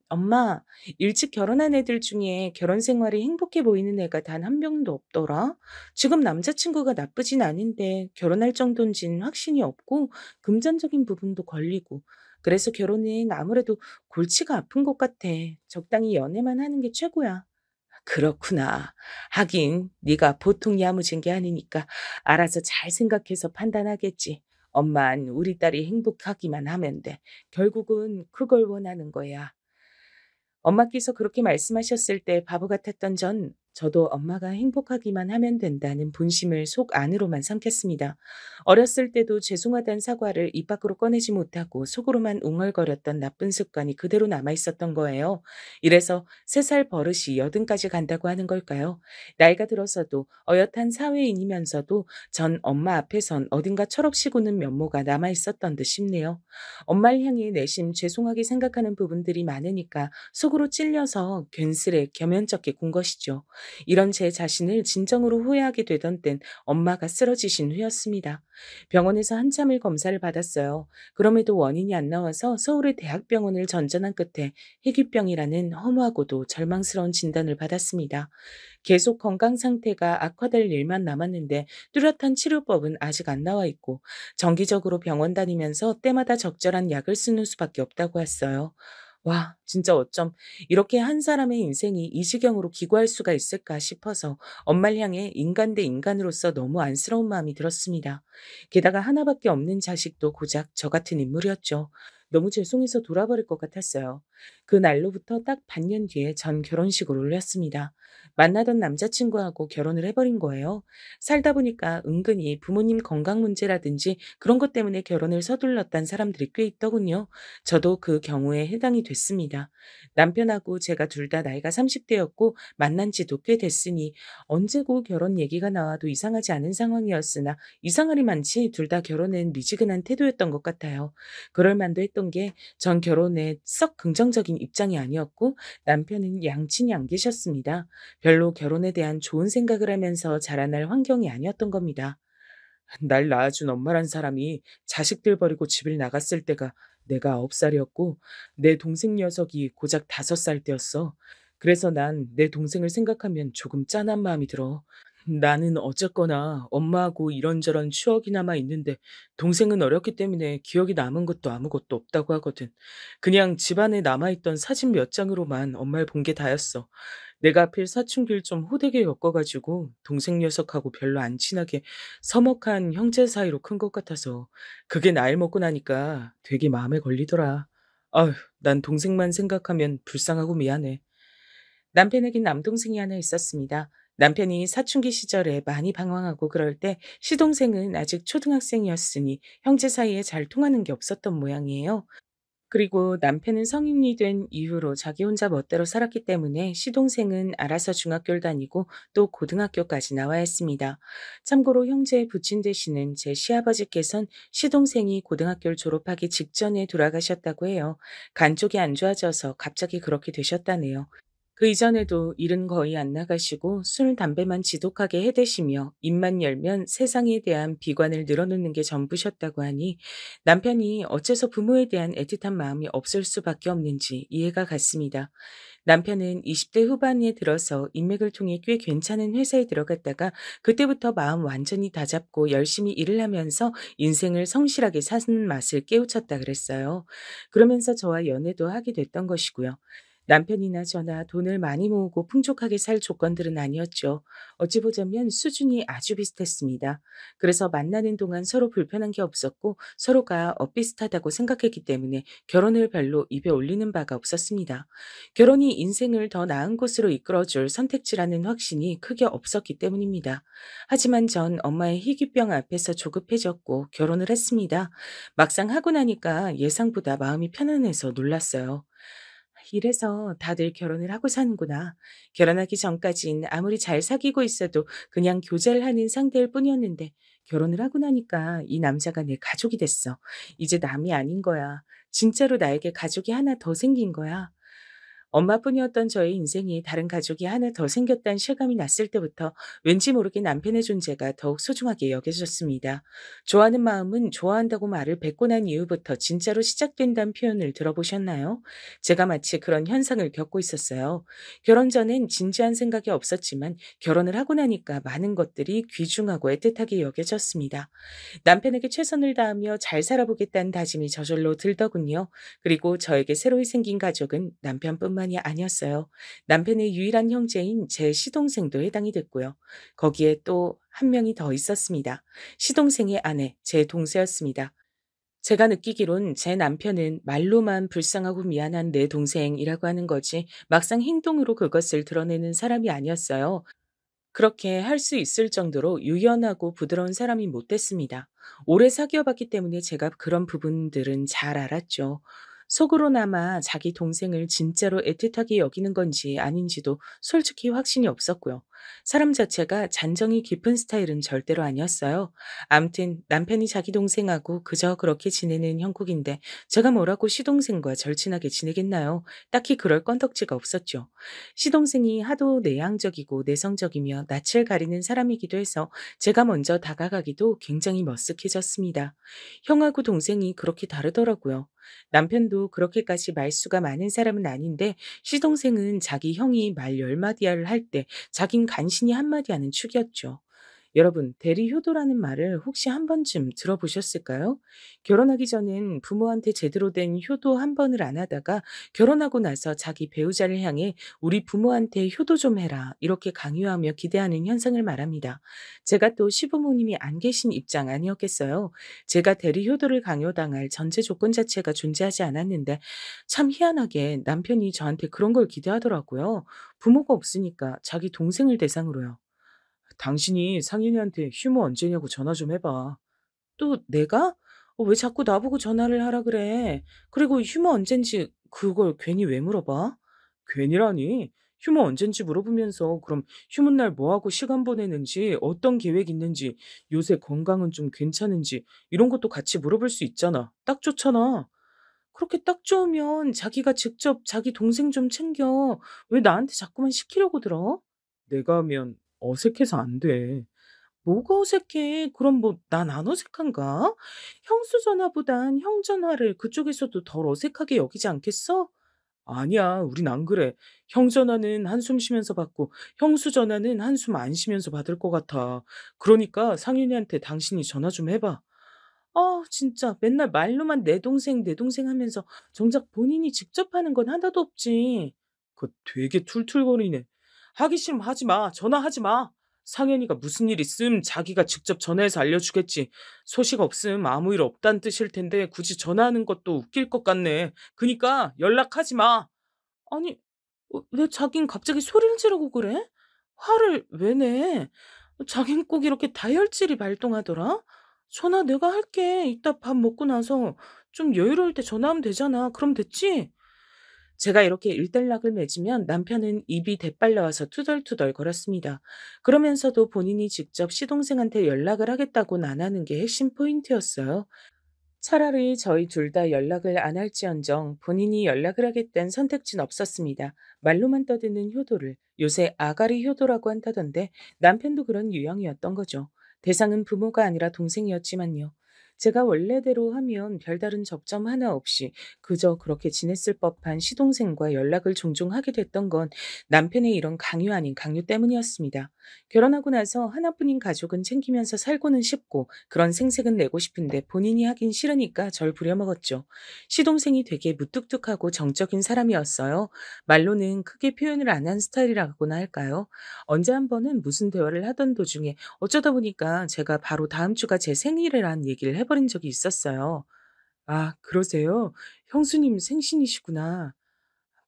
엄마, 일찍 결혼한 애들 중에 결혼 생활이 행복해 보이는 애가 단 한 명도 없더라. 지금 남자친구가 나쁘진 않은데 결혼할 정도인진 확신이 없고 금전적인 부분도 걸리고. 그래서 결혼은 아무래도 골치가 아픈 것 같아. 적당히 연애만 하는 게 최고야. 그렇구나. 하긴 네가 보통 야무진 게 아니니까 알아서 잘 생각해서 판단하겠지. 엄만 우리 딸이 행복하기만 하면 돼. 결국은 그걸 원하는 거야. 엄마께서 그렇게 말씀하셨을 때 바보 같았던 저도 엄마가 행복하기만 하면 된다는 본심을 속 안으로만 삼켰습니다. 어렸을 때도 죄송하다는 사과를 입 밖으로 꺼내지 못하고 속으로만 웅얼거렸던 나쁜 습관이 그대로 남아 있었던 거예요. 이래서 3살 버릇이 80까지 간다고 하는 걸까요? 나이가 들어서도 어엿한 사회인이면서도 전 엄마 앞에선 어딘가 철없이 구는 면모가 남아 있었던 듯 싶네요. 엄마를 향해 내심 죄송하게 생각하는 부분들이 많으니까 속으로 찔려서 괜스레 겸연쩍게 군 것이죠. 이런 제 자신을 진정으로 후회하게 되던 땐 엄마가 쓰러지신 후였습니다. 병원에서 한참을 검사를 받았어요. 그럼에도 원인이 안 나와서 서울의 대학병원을 전전한 끝에 희귀병이라는 허무하고도 절망스러운 진단을 받았습니다. 계속 건강 상태가 악화될 일만 남았는데 뚜렷한 치료법은 아직 안 나와 있고 정기적으로 병원 다니면서 때마다 적절한 약을 쓰는 수밖에 없다고 했어요. 와, 진짜 어쩜 이렇게 한 사람의 인생이 이 지경으로 기구할 수가 있을까 싶어서 엄마를 향해 인간 대 인간으로서 너무 안쓰러운 마음이 들었습니다. 게다가 하나밖에 없는 자식도 고작 저 같은 인물이었죠. 너무 죄송해서 돌아버릴 것 같았어요. 그 날로부터 딱 반년 뒤에 전 결혼식을 올렸습니다. 만나던 남자친구하고 결혼을 해버린 거예요. 살다 보니까 은근히 부모님 건강 문제라든지 그런 것 때문에 결혼을 서둘렀던 사람들이 꽤 있더군요. 저도 그 경우에 해당이 됐습니다. 남편하고 제가 둘 다 나이가 30대였고 만난 지도 꽤 됐으니 언제고 결혼 얘기가 나와도 이상하지 않은 상황이었으나 이상하리 많지 둘 다 결혼엔 미지근한 태도였던 것 같아요. 그럴 만도 했던 게 전 결혼에 썩 긍정적인 입장이 아니었고 남편은 양친이 안 계셨습니다. 별로 결혼에 대한 좋은 생각을 하면서 자라날 환경이 아니었던 겁니다. 날 낳아준 엄마란 사람이 자식들 버리고 집을 나갔을 때가 내가 9살이었고 내 동생 녀석이 고작 5살 때였어. 그래서 난 내 동생을 생각하면 조금 짠한 마음이 들어. 나는 어쨌거나 엄마하고 이런저런 추억이 남아 있는데 동생은 어렸기 때문에 기억이 남은 것도 아무것도 없다고 하거든. 그냥 집안에 남아있던 사진 몇 장으로만 엄마를 본 게 다였어. 내가 하필 사춘기를 좀 호되게 겪어가지고 동생 녀석하고 별로 안 친하게 서먹한 형제 사이로 큰 것 같아서 그게 나이 먹고 나니까 되게 마음에 걸리더라. 아휴, 난 동생만 생각하면 불쌍하고 미안해. 남편에겐 남동생이 하나 있었습니다. 남편이 사춘기 시절에 많이 방황하고 그럴 때 시동생은 아직 초등학생이었으니 형제 사이에 잘 통하는 게 없었던 모양이에요. 그리고 남편은 성인이 된 이후로 자기 혼자 멋대로 살았기 때문에 시동생은 알아서 중학교를 다니고 또 고등학교까지 나와야 했습니다. 참고로 형제의 부친 되시는 제 시아버지께선 시동생이 고등학교를 졸업하기 직전에 돌아가셨다고 해요. 간 쪽이 안 좋아져서 갑자기 그렇게 되셨다네요. 그 이전에도 일은 거의 안 나가시고 술, 담배만 지독하게 해대시며 입만 열면 세상에 대한 비관을 늘어놓는 게 전부셨다고 하니 남편이 어째서 부모에 대한 애틋한 마음이 없을 수밖에 없는지 이해가 갔습니다. 남편은 20대 후반에 들어서 인맥을 통해 꽤 괜찮은 회사에 들어갔다가 그때부터 마음 완전히 다잡고 열심히 일을 하면서 인생을 성실하게 사는 맛을 깨우쳤다 그랬어요. 그러면서 저와 연애도 하게 됐던 것이고요. 남편이나 저나 돈을 많이 모으고 풍족하게 살 조건들은 아니었죠. 어찌 보자면 수준이 아주 비슷했습니다. 그래서 만나는 동안 서로 불편한 게 없었고 서로가 엇비슷하다고 생각했기 때문에 결혼을 별로 입에 올리는 바가 없었습니다. 결혼이 인생을 더 나은 곳으로 이끌어줄 선택지라는 확신이 크게 없었기 때문입니다. 하지만 전 엄마의 희귀병 앞에서 조급해졌고 결혼을 했습니다. 막상 하고 나니까 예상보다 마음이 편안해서 놀랐어요. 이래서 다들 결혼을 하고 사는구나. 결혼하기 전까진 아무리 잘 사귀고 있어도 그냥 교제를 하는 상대일 뿐이었는데 결혼을 하고 나니까 이 남자가 내 가족이 됐어. 이제 남이 아닌 거야. 진짜로 나에게 가족이 하나 더 생긴 거야. 엄마뿐이었던 저의 인생이 다른 가족이 하나 더 생겼다는 실감이 났을 때부터 왠지 모르게 남편의 존재가 더욱 소중하게 여겨졌습니다. 좋아하는 마음은 좋아한다고 말을 뱉고 난 이후부터 진짜로 시작된다는 표현을 들어보셨나요? 제가 마치 그런 현상을 겪고 있었어요. 결혼 전엔 진지한 생각이 없었지만 결혼을 하고 나니까 많은 것들이 귀중하고 애틋하게 여겨졌습니다. 남편에게 최선을 다하며 잘 살아보겠다는 다짐이 저절로 들더군요. 그리고 저에게 새로 생긴 가족은 남편뿐만이 아니었어요. 남편의 유일한 형제인 제 시동생도 해당이 됐고요. 거기에 또 한 명이 더 있었습니다. 시동생의 아내, 제 동서였습니다. 제가 느끼기론 제 남편은 말로만 불쌍하고 미안한 내 동생이라고 하는 거지 막상 행동으로 그것을 드러내는 사람이 아니었어요. 그렇게 할 수 있을 정도로 유연하고 부드러운 사람이 못 됐습니다. 오래 사귀어 봤기 때문에 제가 그런 부분들은 잘 알았죠. 속으로나마 자기 동생을 진짜로 애틋하게 여기는 건지 아닌지도 솔직히 확신이 없었고요. 사람 자체가 잔정이 깊은 스타일은 절대로 아니었어요. 암튼 남편이 자기 동생하고 그저 그렇게 지내는 형국인데 제가 뭐라고 시동생과 절친하게 지내겠나요? 딱히 그럴 건덕지가 없었죠. 시동생이 하도 내향적이고 내성적이며 낯을 가리는 사람이기도 해서 제가 먼저 다가가기도 굉장히 머쓱해졌습니다. 형하고 동생이 그렇게 다르더라고요. 남편도 그렇게까지 말수가 많은 사람은 아닌데 시동생은 자기 형이 말 10마디를 할 때 자긴 간신히 한마디 하는 축이었죠. 여러분, 대리효도라는 말을 혹시 한 번쯤 들어보셨을까요? 결혼하기 전엔 부모한테 제대로 된 효도 한 번을 안 하다가 결혼하고 나서 자기 배우자를 향해 우리 부모한테 효도 좀 해라 이렇게 강요하며 기대하는 현상을 말합니다. 제가 또 시부모님이 안 계신 입장 아니었겠어요? 제가 대리효도를 강요당할 전제 조건 자체가 존재하지 않았는데 참 희한하게 남편이 저한테 그런 걸 기대하더라고요. 부모가 없으니까 자기 동생을 대상으로요. 당신이 상인이한테 휴무 언제냐고 전화 좀 해봐. 또 내가? 왜 자꾸 나보고 전화를 하라 그래? 그리고 휴무 언젠지 그걸 괜히 왜 물어봐? 괜히라니? 휴무 언젠지 물어보면서 그럼 휴무 날 뭐하고 시간 보내는지, 어떤 계획 있는지, 요새 건강은 좀 괜찮은지 이런 것도 같이 물어볼 수 있잖아. 딱 좋잖아. 그렇게 딱 좋으면 자기가 직접 자기 동생 좀 챙겨. 왜 나한테 자꾸만 시키려고 들어? 내가 하면 어색해서 안 돼. 뭐가 어색해? 그럼 뭐 난 안 어색한가? 형수 전화보단 형 전화를 그쪽에서도 덜 어색하게 여기지 않겠어? 아니야, 우린 안 그래. 형 전화는 한숨 쉬면서 받고 형수 전화는 한숨 안 쉬면서 받을 것 같아. 그러니까 상윤이한테 당신이 전화 좀 해봐. 아, 진짜 맨날 말로만 내 동생, 내 동생 하면서 정작 본인이 직접 하는 건 하나도 없지. 그거 되게 툴툴거리네. 하기 싫으면 하지 마. 전화하지 마. 상현이가 무슨 일 있음 자기가 직접 전화해서 알려주겠지. 소식 없음 아무 일 없다는 뜻일 텐데 굳이 전화하는 것도 웃길 것 같네. 그니까 연락하지 마. 아니, 왜 자긴 갑자기 소리를 지르고 그래? 화를 왜 내? 자긴 꼭 이렇게 다혈질이 발동하더라? 전화 내가 할게. 이따 밥 먹고 나서 좀 여유로울 때 전화하면 되잖아. 그럼 됐지? 제가 이렇게 일단락을 맺으면 남편은 입이 대빨 나와서 투덜투덜 거렸습니다. 그러면서도 본인이 직접 시동생한테 연락을 하겠다고는 안 하는 게 핵심 포인트였어요. 차라리 저희 둘 다 연락을 안 할지언정 본인이 연락을 하겠다는 선택지는 없었습니다. 말로만 떠드는 효도를 요새 아가리 효도라고 한다던데 남편도 그런 유형이었던 거죠. 대상은 부모가 아니라 동생이었지만요. 제가 원래대로 하면 별다른 접점 하나 없이 그저 그렇게 지냈을 법한 시동생과 연락을 종종 하게 됐던 건 남편의 이런 강요 아닌 강요 때문이었습니다. 결혼하고 나서 하나뿐인 가족은 챙기면서 살고는 싶고 그런 생색은 내고 싶은데 본인이 하긴 싫으니까 절 부려먹었죠. 시동생이 되게 무뚝뚝하고 정적인 사람이었어요. 말로는 크게 표현을 안 한 스타일이라고나 할까요? 언제 한 번은 무슨 대화를 하던 도중에 어쩌다 보니까 제가 바로 다음 주가 제 생일이란 얘기를 해버린 적이 있었어요. 아, 그러세요? 형수님 생신이시구나.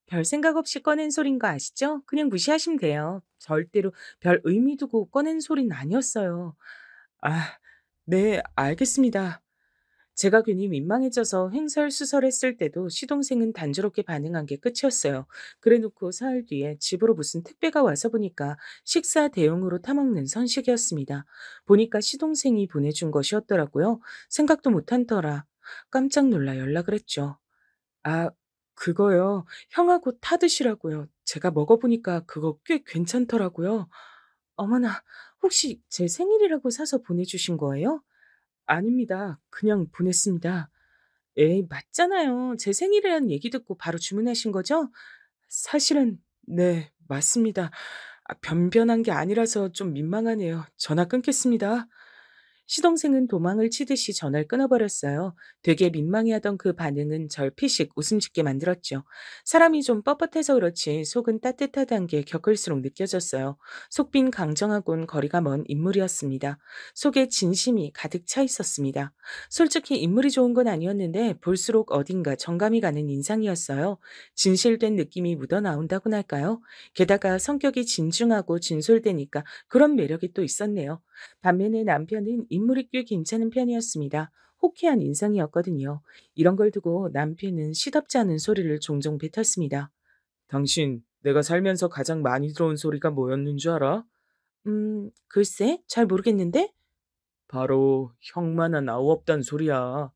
별 생각 없이 꺼낸 소린 거 아시죠? 그냥 무시하시면 돼요. 절대로 별 의미 두고 꺼낸 소린 아니었어요. 아, 네, 알겠습니다. 제가 괜히 민망해져서 횡설수설했을 때도 시동생은 단조롭게 반응한 게 끝이었어요. 그래놓고 사흘 뒤에 집으로 무슨 택배가 와서 보니까 식사 대용으로 타먹는 선식이었습니다. 보니까 시동생이 보내준 것이었더라고요. 생각도 못한 터라 깜짝 놀라 연락을 했죠. 아, 그거요. 형하고 타 드시라고요. 제가 먹어보니까 그거 꽤 괜찮더라고요. 어머나, 혹시 제 생일이라고 사서 보내주신 거예요? 아닙니다. 그냥 보냈습니다. 에이, 맞잖아요. 제 생일이라는 얘기 듣고 바로 주문하신 거죠? 사실은, 네, 맞습니다. 아, 변변한 게 아니라서 좀 민망하네요. 전화 끊겠습니다. 시동생은 도망을 치듯이 전화를 끊어버렸어요. 되게 민망해하던 그 반응은 절 피식 웃음 짓게 만들었죠. 사람이 좀 뻣뻣해서 그렇지 속은 따뜻하다는 게 겪을수록 느껴졌어요. 속빈 강정하고는 거리가 먼 인물이었습니다. 속에 진심이 가득 차 있었습니다. 솔직히 인물이 좋은 건 아니었는데 볼수록 어딘가 정감이 가는 인상이었어요. 진실된 느낌이 묻어나온다고나 할까요? 게다가 성격이 진중하고 진솔되니까 그런 매력이 또 있었네요. 반면에 남편은 인물이 꽤 괜찮은 편이었습니다. 호쾌한 인상이었거든요. 이런 걸 두고 남편은 시덥지 않은 소리를 종종 뱉었습니다. 당신, 내가 살면서 가장 많이 들어온 소리가 뭐였는 줄 알아? 글쎄, 잘 모르겠는데? 바로 형만한 아우 없단 소리야.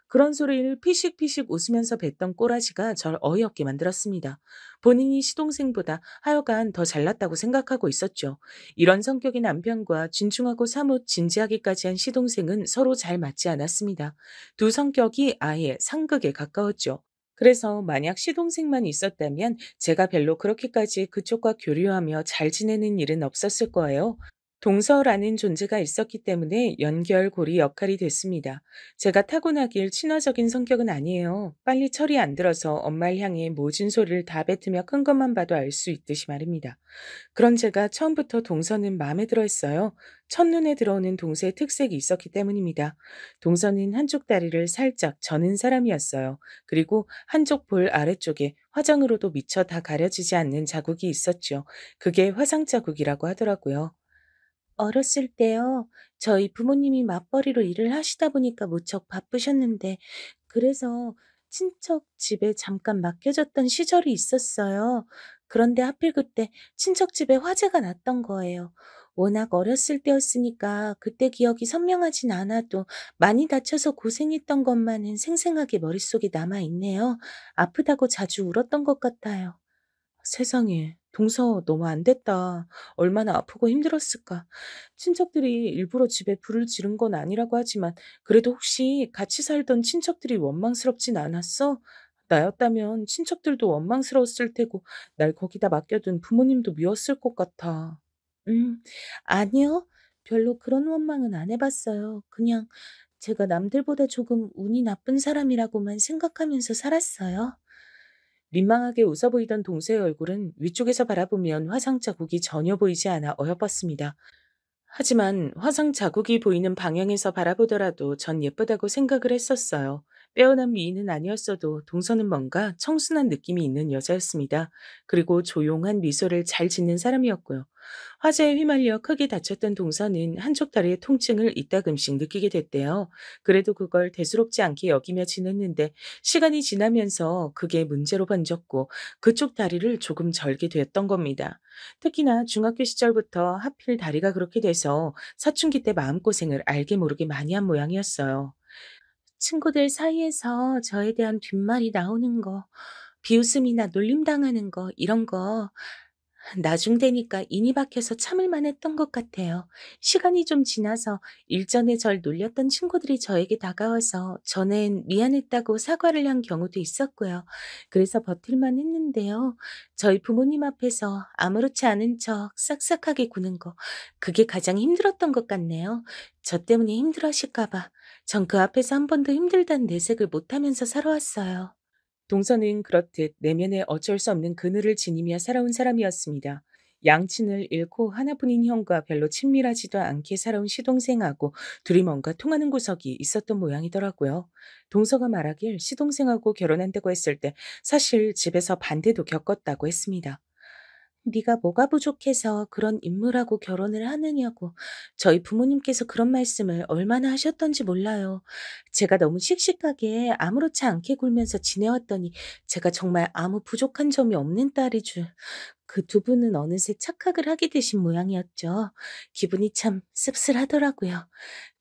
그런 소리를 피식피식 웃으면서 뱉던 꼬라지가 절 어이없게 만들었습니다. 본인이 시동생보다 하여간 더 잘났다고 생각하고 있었죠. 이런 성격의 남편과 진중하고 사뭇 진지하기까지 한 시동생은 서로 잘 맞지 않았습니다. 두 성격이 아예 상극에 가까웠죠. 그래서 만약 시동생만 있었다면 제가 별로 그렇게까지 그쪽과 교류하며 잘 지내는 일은 없었을 거예요. 동서라는 존재가 있었기 때문에 연결고리 역할이 됐습니다. 제가 타고나길 친화적인 성격은 아니에요. 빨리 철이 안 들어서 엄마를 향해 모진 소리를 다 뱉으며 큰 것만 봐도 알 수 있듯이 말입니다. 그런 제가 처음부터 동서는 마음에 들어 했어요. 첫눈에 들어오는 동서의 특색이 있었기 때문입니다. 동서는 한쪽 다리를 살짝 저는 사람이었어요. 그리고 한쪽 볼 아래쪽에 화장으로도 미처 다 가려지지 않는 자국이 있었죠. 그게 화상 자국이라고 하더라고요. 어렸을 때요. 저희 부모님이 맞벌이로 일을 하시다 보니까 무척 바쁘셨는데, 그래서 친척 집에 잠깐 맡겨졌던 시절이 있었어요. 그런데 하필 그때 친척 집에 화재가 났던 거예요. 워낙 어렸을 때였으니까 그때 기억이 선명하진 않아도 많이 다쳐서 고생했던 것만은 생생하게 머릿속에 남아있네요. 아프다고 자주 울었던 것 같아요. 세상에, 동서 너무 안 됐다. 얼마나 아프고 힘들었을까. 친척들이 일부러 집에 불을 지른 건 아니라고 하지만 그래도 혹시 같이 살던 친척들이 원망스럽진 않았어? 나였다면 친척들도 원망스러웠을 테고 날 거기다 맡겨둔 부모님도 미웠을 것 같아. 음, 아니요. 별로 그런 원망은 안 해봤어요. 그냥 제가 남들보다 조금 운이 나쁜 사람이라고만 생각하면서 살았어요. 민망하게 웃어 보이던 동서의 얼굴은 위쪽에서 바라보면 화상 자국이 전혀 보이지 않아 어여뻤습니다. 하지만 화상 자국이 보이는 방향에서 바라보더라도 전 예쁘다고 생각을 했었어요. 빼어난 미인은 아니었어도 동서는 뭔가 청순한 느낌이 있는 여자였습니다. 그리고 조용한 미소를 잘 짓는 사람이었고요. 화재에 휘말려 크게 다쳤던 동서는 한쪽 다리의 통증을 이따금씩 느끼게 됐대요. 그래도 그걸 대수롭지 않게 여기며 지냈는데 시간이 지나면서 그게 문제로 번졌고 그쪽 다리를 조금 절게 됐던 겁니다. 특히나 중학교 시절부터 하필 다리가 그렇게 돼서 사춘기 때 마음고생을 알게 모르게 많이 한 모양이었어요. 친구들 사이에서 저에 대한 뒷말이 나오는 거, 비웃음이나 놀림당하는 거, 이런 거 나중 되니까 인이 박혀서 참을 만했던 것 같아요. 시간이 좀 지나서 일전에 절 놀렸던 친구들이 저에게 다가와서 전엔 미안했다고 사과를 한 경우도 있었고요. 그래서 버틸만 했는데요. 저희 부모님 앞에서 아무렇지 않은 척 싹싹하게 구는 거, 그게 가장 힘들었던 것 같네요. 저 때문에 힘들어 하실까봐. 전 그 앞에서 한 번도 힘들다는 내색을 못하면서 살아왔어요. 동서는 그렇듯 내면에 어쩔 수 없는 그늘을 지니며 살아온 사람이었습니다. 양친을 잃고 하나뿐인 형과 별로 친밀하지도 않게 살아온 시동생하고 둘이 뭔가 통하는 구석이 있었던 모양이더라고요. 동서가 말하길 시동생하고 결혼한다고 했을 때 사실 집에서 반대도 겪었다고 했습니다. 네가 뭐가 부족해서 그런 인물하고 결혼을 하느냐고 저희 부모님께서 그런 말씀을 얼마나 하셨던지 몰라요. 제가 너무 씩씩하게 아무렇지 않게 굴면서 지내왔더니 제가 정말 아무 부족한 점이 없는 딸이 줄. 그 두 분은 어느새 착각을 하게 되신 모양이었죠. 기분이 참 씁쓸하더라고요.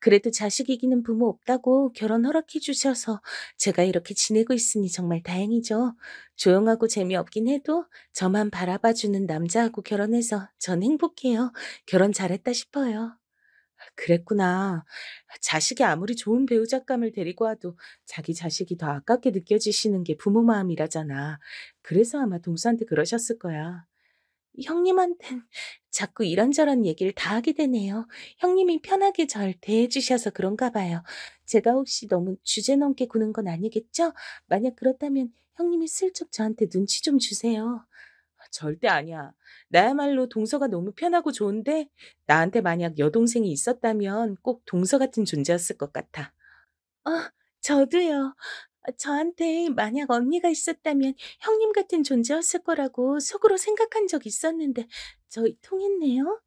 그래도 자식 이기는 부모 없다고 결혼 허락해 주셔서 제가 이렇게 지내고 있으니 정말 다행이죠. 조용하고 재미없긴 해도 저만 바라봐주는 남자하고 결혼해서 전 행복해요. 결혼 잘했다 싶어요. 그랬구나. 자식이 아무리 좋은 배우잣감을 데리고 와도 자기 자식이 더 아깝게 느껴지시는 게 부모 마음이라잖아. 그래서 아마 동수한테 그러셨을 거야. 형님한텐 자꾸 이런저런 얘기를 다 하게 되네요. 형님이 편하게 절 대해 주셔서 그런가 봐요. 제가 혹시 너무 주제넘게 구는 건 아니겠죠? 만약 그렇다면 형님이 슬쩍 저한테 눈치 좀 주세요. 절대 아니야. 나야말로 동서가 너무 편하고 좋은데 나한테 만약 여동생이 있었다면 꼭 동서 같은 존재였을 것 같아. 저도요. 저한테 만약 언니가 있었다면 형님 같은 존재였을 거라고 속으로 생각한 적 있었는데 저희 통했네요.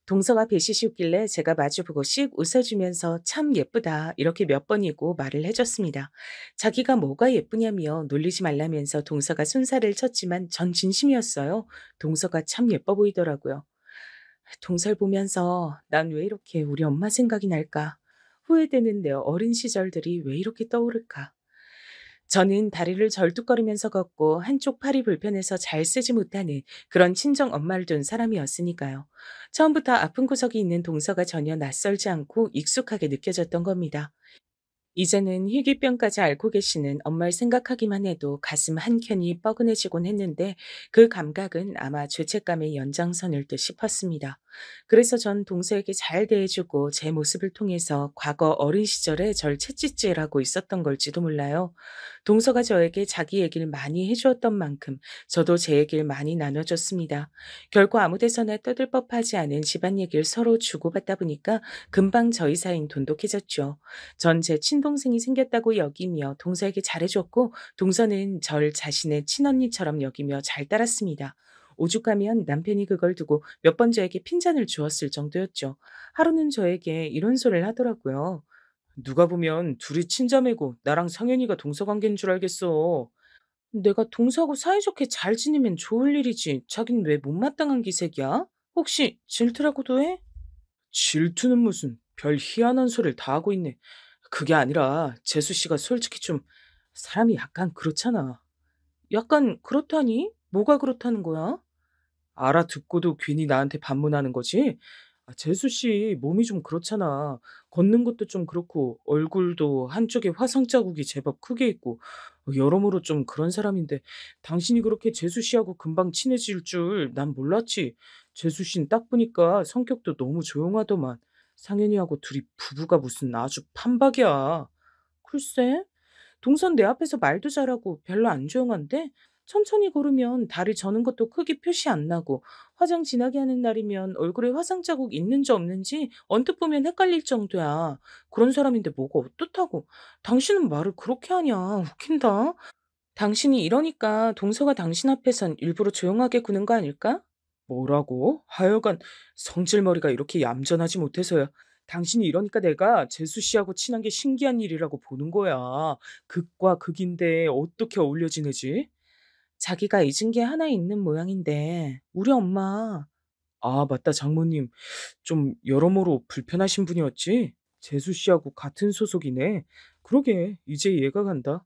동서가 배시시 웃길래 제가 마주보고 씩 웃어주면서 참 예쁘다 이렇게 몇 번이고 말을 해줬습니다. 자기가 뭐가 예쁘냐며 놀리지 말라면서 동서가 순살을 쳤지만 전 진심이었어요. 동서가 참 예뻐 보이더라고요. 동서를 보면서 난 왜 이렇게 우리 엄마 생각이 날까? 후회되는 내 어린 시절들이 왜 이렇게 떠오를까? 저는 다리를 절뚝거리면서 걷고 한쪽 팔이 불편해서 잘 쓰지 못하는 그런 친정 엄마를 둔 사람이었으니까요. 처음부터 아픈 구석이 있는 동서가 전혀 낯설지 않고 익숙하게 느껴졌던 겁니다. 이제는 희귀병까지 앓고 계시는 엄마를 생각하기만 해도 가슴 한켠이 뻐근해지곤 했는데 그 감각은 아마 죄책감의 연장선일 듯 싶었습니다. 그래서 전 동서에게 잘 대해주고 제 모습을 통해서 과거 어린 시절에 절 채찍질하고 있었던 걸지도 몰라요. 동서가 저에게 자기 얘기를 많이 해주었던 만큼 저도 제 얘기를 많이 나눠줬습니다. 결코 아무 데서나 떠들 법하지 않은 집안 얘기를 서로 주고받다 보니까 금방 저희 사이는 돈독해졌죠. 전 제 친동생이 생겼다고 여기며 동서에게 잘해줬고 동서는 절 자신의 친언니처럼 여기며 잘 따랐습니다. 오죽하면 남편이 그걸 두고 몇 번 저에게 핀잔을 주었을 정도였죠. 하루는 저에게 이런 소리를 하더라고요. 누가 보면 둘이 친자매고 나랑 상현이가 동서관계인 줄 알겠어. 내가 동서하고 사이좋게 잘 지내면 좋을 일이지. 자긴 왜 못마땅한 기색이야? 혹시 질투라고도 해? 질투는 무슨 별 희한한 소리를 다 하고 있네. 그게 아니라 재수 씨가 솔직히 좀 사람이 약간 그렇잖아. 약간 그렇다니? 뭐가 그렇다는 거야? 알아듣고도 괜히 나한테 반문하는 거지? 재수 씨 몸이 좀 그렇잖아. 걷는 것도 좀 그렇고 얼굴도 한쪽에 화상 자국이 제법 크게 있고 여러모로 좀 그런 사람인데 당신이 그렇게 재수 씨하고 금방 친해질 줄 난 몰랐지. 재수 씨는 딱 보니까 성격도 너무 조용하더만. 상현이하고 둘이 부부가 무슨 아주 판박이야. 글쎄, 동선 내 앞에서 말도 잘하고 별로 안 조용한데 천천히 걸으면 다리 저는 것도 크게 표시 안 나고 화장 진하게 하는 날이면 얼굴에 화상 자국 있는지 없는지 언뜻 보면 헷갈릴 정도야. 그런 사람인데 뭐가 어떻다고. 당신은 말을 그렇게 하냐. 웃긴다. 당신이 이러니까 동서가 당신 앞에선 일부러 조용하게 구는 거 아닐까? 뭐라고? 하여간 성질머리가 이렇게 얌전하지 못해서야. 당신이 이러니까 내가 재수 씨하고 친한 게 신기한 일이라고 보는 거야. 극과 극인데 어떻게 어울려 지내지? 자기가 잊은 게 하나 있는 모양인데 우리 엄마. 아, 맞다, 장모님. 좀 여러모로 불편하신 분이었지? 재수 씨하고 같은 소속이네. 그러게, 이제 이해가 간다.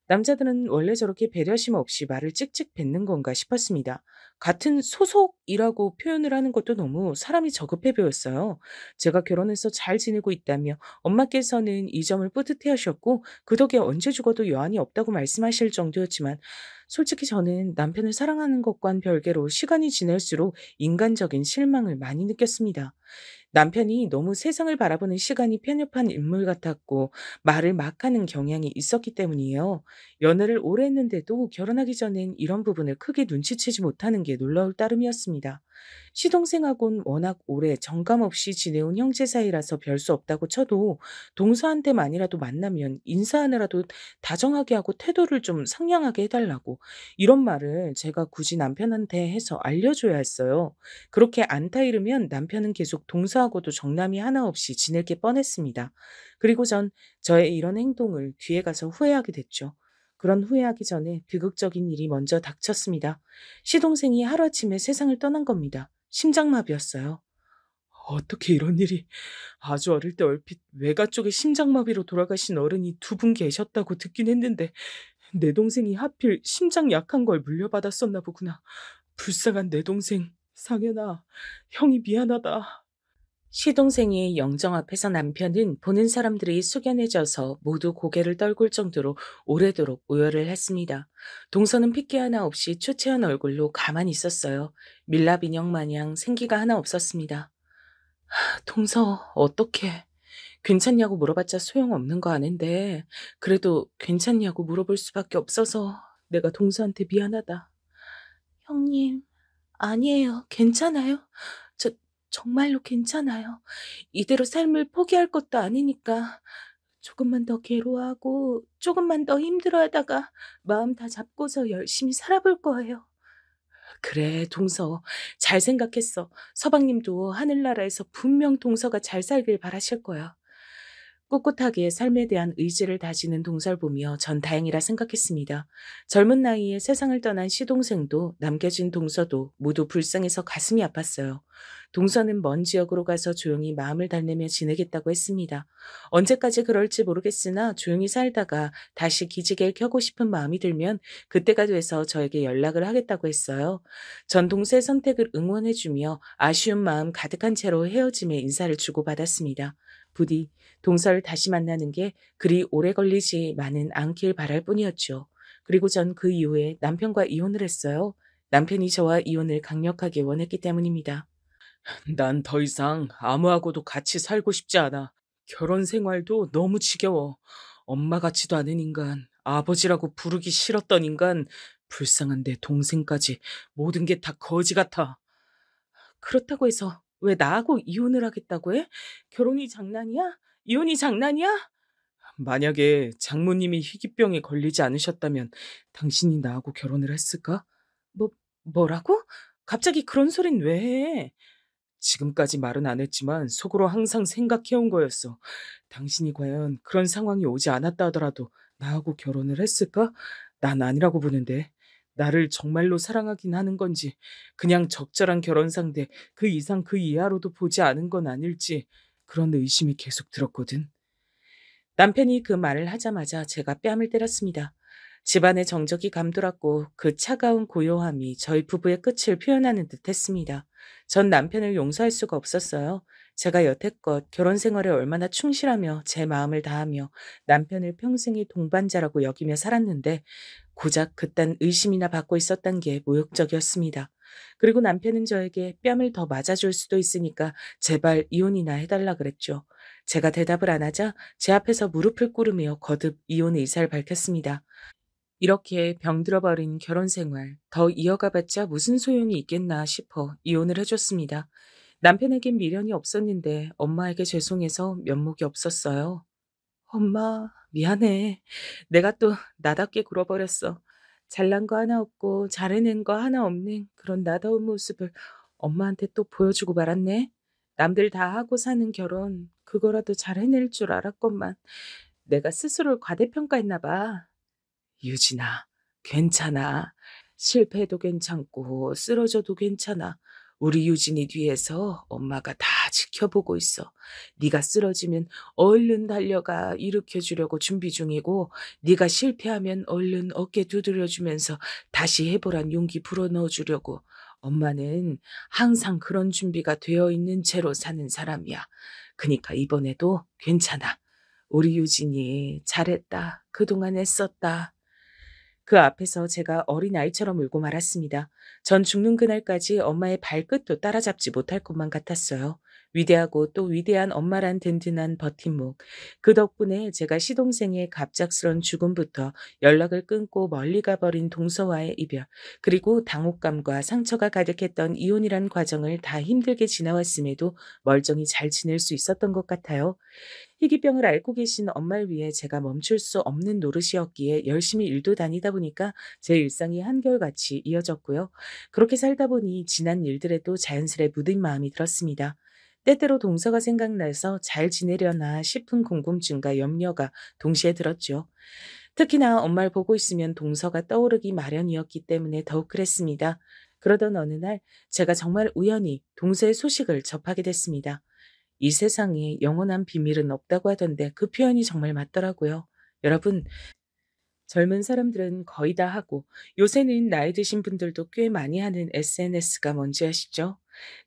남자들은 원래 저렇게 배려심 없이 말을 찍찍 뱉는 건가 싶었습니다. 같은 소속이라고 표현을 하는 것도 너무 사람이 저급해 보였어요. 제가 결혼해서 잘 지내고 있다며 엄마께서는 이 점을 뿌듯해 하셨고 그 덕에 언제 죽어도 여한이 없다고 말씀하실 정도였지만 솔직히 저는 남편을 사랑하는 것과는 별개로 시간이 지날수록 인간적인 실망을 많이 느꼈습니다. 남편이 너무 세상을 바라보는 시간이 편협한 인물 같았고 말을 막 하는 경향이 있었기 때문이에요. 연애를 오래 했는데도 결혼하기 전엔 이런 부분을 크게 눈치채지 못하는 게 놀라울 따름이었습니다. 시동생하고는 워낙 오래 정감 없이 지내온 형제 사이라서 별 수 없다고 쳐도 동서한테만이라도 만나면 인사하느라도 다정하게 하고 태도를 좀 상냥하게 해달라고 이런 말을 제가 굳이 남편한테 해서 알려줘야 했어요. 그렇게 안타 잃으면 남편은 계속 동서하고도 정남이 하나 없이 지낼 게 뻔했습니다. 그리고 전 저의 이런 행동을 뒤에 가서 후회하게 됐죠. 그런 후회하기 전에 비극적인 일이 먼저 닥쳤습니다. 시동생이 하루아침에 세상을 떠난 겁니다. 심장마비였어요. 어떻게 이런 일이. 아주 어릴 때 얼핏 외가 쪽에 심장마비로 돌아가신 어른이 두 분 계셨다고 듣긴 했는데 내 동생이 하필 심장 약한 걸 물려받았었나 보구나. 불쌍한 내 동생. 상현아, 형이 미안하다. 시동생의 영정 앞에서 남편은 보는 사람들이 숙연해져서 모두 고개를 떨굴 정도로 오래도록 오열을 했습니다. 동서는 핏기 하나 없이 초췌한 얼굴로 가만히 있었어요. 밀랍 인형 마냥 생기가 하나 없었습니다. 동서, 어떡해. 괜찮냐고 물어봤자 소용없는 거 아는데 그래도 괜찮냐고 물어볼 수밖에 없어서 내가 동서한테 미안하다. 형님, 아니에요. 괜찮아요. 저 정말로 괜찮아요. 이대로 삶을 포기할 것도 아니니까 조금만 더 괴로워하고 조금만 더 힘들어하다가 마음 다 잡고서 열심히 살아볼 거예요. 그래, 동서. 잘 생각했어. 서방님도 하늘나라에서 분명 동서가 잘 살길 바라실 거야. 꿋꿋하게 삶에 대한 의지를 다지는 동서를 보며 전 다행이라 생각했습니다. 젊은 나이에 세상을 떠난 시동생도 남겨진 동서도 모두 불쌍해서 가슴이 아팠어요. 동서는 먼 지역으로 가서 조용히 마음을 달래며 지내겠다고 했습니다. 언제까지 그럴지 모르겠으나 조용히 살다가 다시 기지개를 켜고 싶은 마음이 들면 그때가 돼서 저에게 연락을 하겠다고 했어요. 전 동서의 선택을 응원해주며 아쉬운 마음 가득한 채로 헤어짐의 인사를 주고받았습니다. 부디 동서를 다시 만나는 게 그리 오래 걸리지만은 않길 바랄 뿐이었죠. 그리고 전 그 이후에 남편과 이혼을 했어요. 남편이 저와 이혼을 강력하게 원했기 때문입니다. 난 더 이상 아무하고도 같이 살고 싶지 않아. 결혼 생활도 너무 지겨워. 엄마 같지도 않은 인간, 아버지라고 부르기 싫었던 인간, 불쌍한 내 동생까지 모든 게 다 거지 같아. 그렇다고 해서 왜 나하고 이혼을 하겠다고 해? 결혼이 장난이야? 이혼이 장난이야? 만약에 장모님이 희귀병에 걸리지 않으셨다면 당신이 나하고 결혼을 했을까? 뭐라고? 갑자기 그런 소린 왜 해? 지금까지 말은 안 했지만 속으로 항상 생각해온 거였어. 당신이 과연 그런 상황이 오지 않았다 하더라도 나하고 결혼을 했을까? 난 아니라고 보는데. 나를 정말로 사랑하긴 하는 건지 그냥 적절한 결혼 상대 그 이상 그 이하로도 보지 않은 건 아닐지 그런 의심이 계속 들었거든. 남편이 그 말을 하자마자 제가 뺨을 때렸습니다. 집안의 정적이 감돌았고 그 차가운 고요함이 저희 부부의 끝을 표현하는 듯 했습니다. 전 남편을 용서할 수가 없었어요. 제가 여태껏 결혼 생활에 얼마나 충실하며 제 마음을 다하며 남편을 평생의 동반자라고 여기며 살았는데 고작 그딴 의심이나 받고 있었단 게 모욕적이었습니다. 그리고 남편은 저에게 뺨을 더 맞아줄 수도 있으니까 제발 이혼이나 해달라 그랬죠. 제가 대답을 안 하자 제 앞에서 무릎을 꿇으며 거듭 이혼 의사를 밝혔습니다. 이렇게 병들어버린 결혼 생활, 더 이어가봤자 무슨 소용이 있겠나 싶어 이혼을 해줬습니다. 남편에겐 미련이 없었는데 엄마에게 죄송해서 면목이 없었어요. 엄마, 미안해. 내가 또 나답게 굴어버렸어. 잘난 거 하나 없고 잘해낸 거 하나 없는 그런 나다운 모습을 엄마한테 또 보여주고 말았네. 남들 다 하고 사는 결혼, 그거라도 잘 해낼 줄 알았건만 내가 스스로를 과대평가했나 봐. 유진아, 괜찮아. 실패해도 괜찮고 쓰러져도 괜찮아. 우리 유진이 뒤에서 엄마가 다 지켜보고 있어. 네가 쓰러지면 얼른 달려가 일으켜주려고 준비 중이고 네가 실패하면 얼른 어깨 두드려주면서 다시 해보란 용기 불어넣어주려고. 엄마는 항상 그런 준비가 되어 있는 채로 사는 사람이야. 그니까 이번에도 괜찮아. 우리 유진이 잘했다. 그동안 애썼다. 그 앞에서 제가 어린아이처럼 울고 말았습니다. 전 죽는 그날까지 엄마의 발끝도 따라잡지 못할 것만 같았어요. 위대하고 또 위대한 엄마란 든든한 버팀목. 그 덕분에 제가 시동생의 갑작스런 죽음부터 연락을 끊고 멀리 가버린 동서와의 이별, 그리고 당혹감과 상처가 가득했던 이혼이란 과정을 다 힘들게 지나왔음에도 멀쩡히 잘 지낼 수 있었던 것 같아요. 희귀병을 앓고 계신 엄마를 위해 제가 멈출 수 없는 노릇이었기에 열심히 일도 다니다 보니까 제 일상이 한결같이 이어졌고요. 그렇게 살다 보니 지난 일들에도 자연스레 묻은 마음이 들었습니다. 때때로 동서가 생각나서 잘 지내려나 싶은 궁금증과 염려가 동시에 들었죠. 특히나 엄마를 보고 있으면 동서가 떠오르기 마련이었기 때문에 더욱 그랬습니다. 그러던 어느 날 제가 정말 우연히 동서의 소식을 접하게 됐습니다. 이 세상에 영원한 비밀은 없다고 하던데 그 표현이 정말 맞더라고요. 여러분, 젊은 사람들은 거의 다 하고 요새는 나이 드신 분들도 꽤 많이 하는 SNS가 뭔지 아시죠?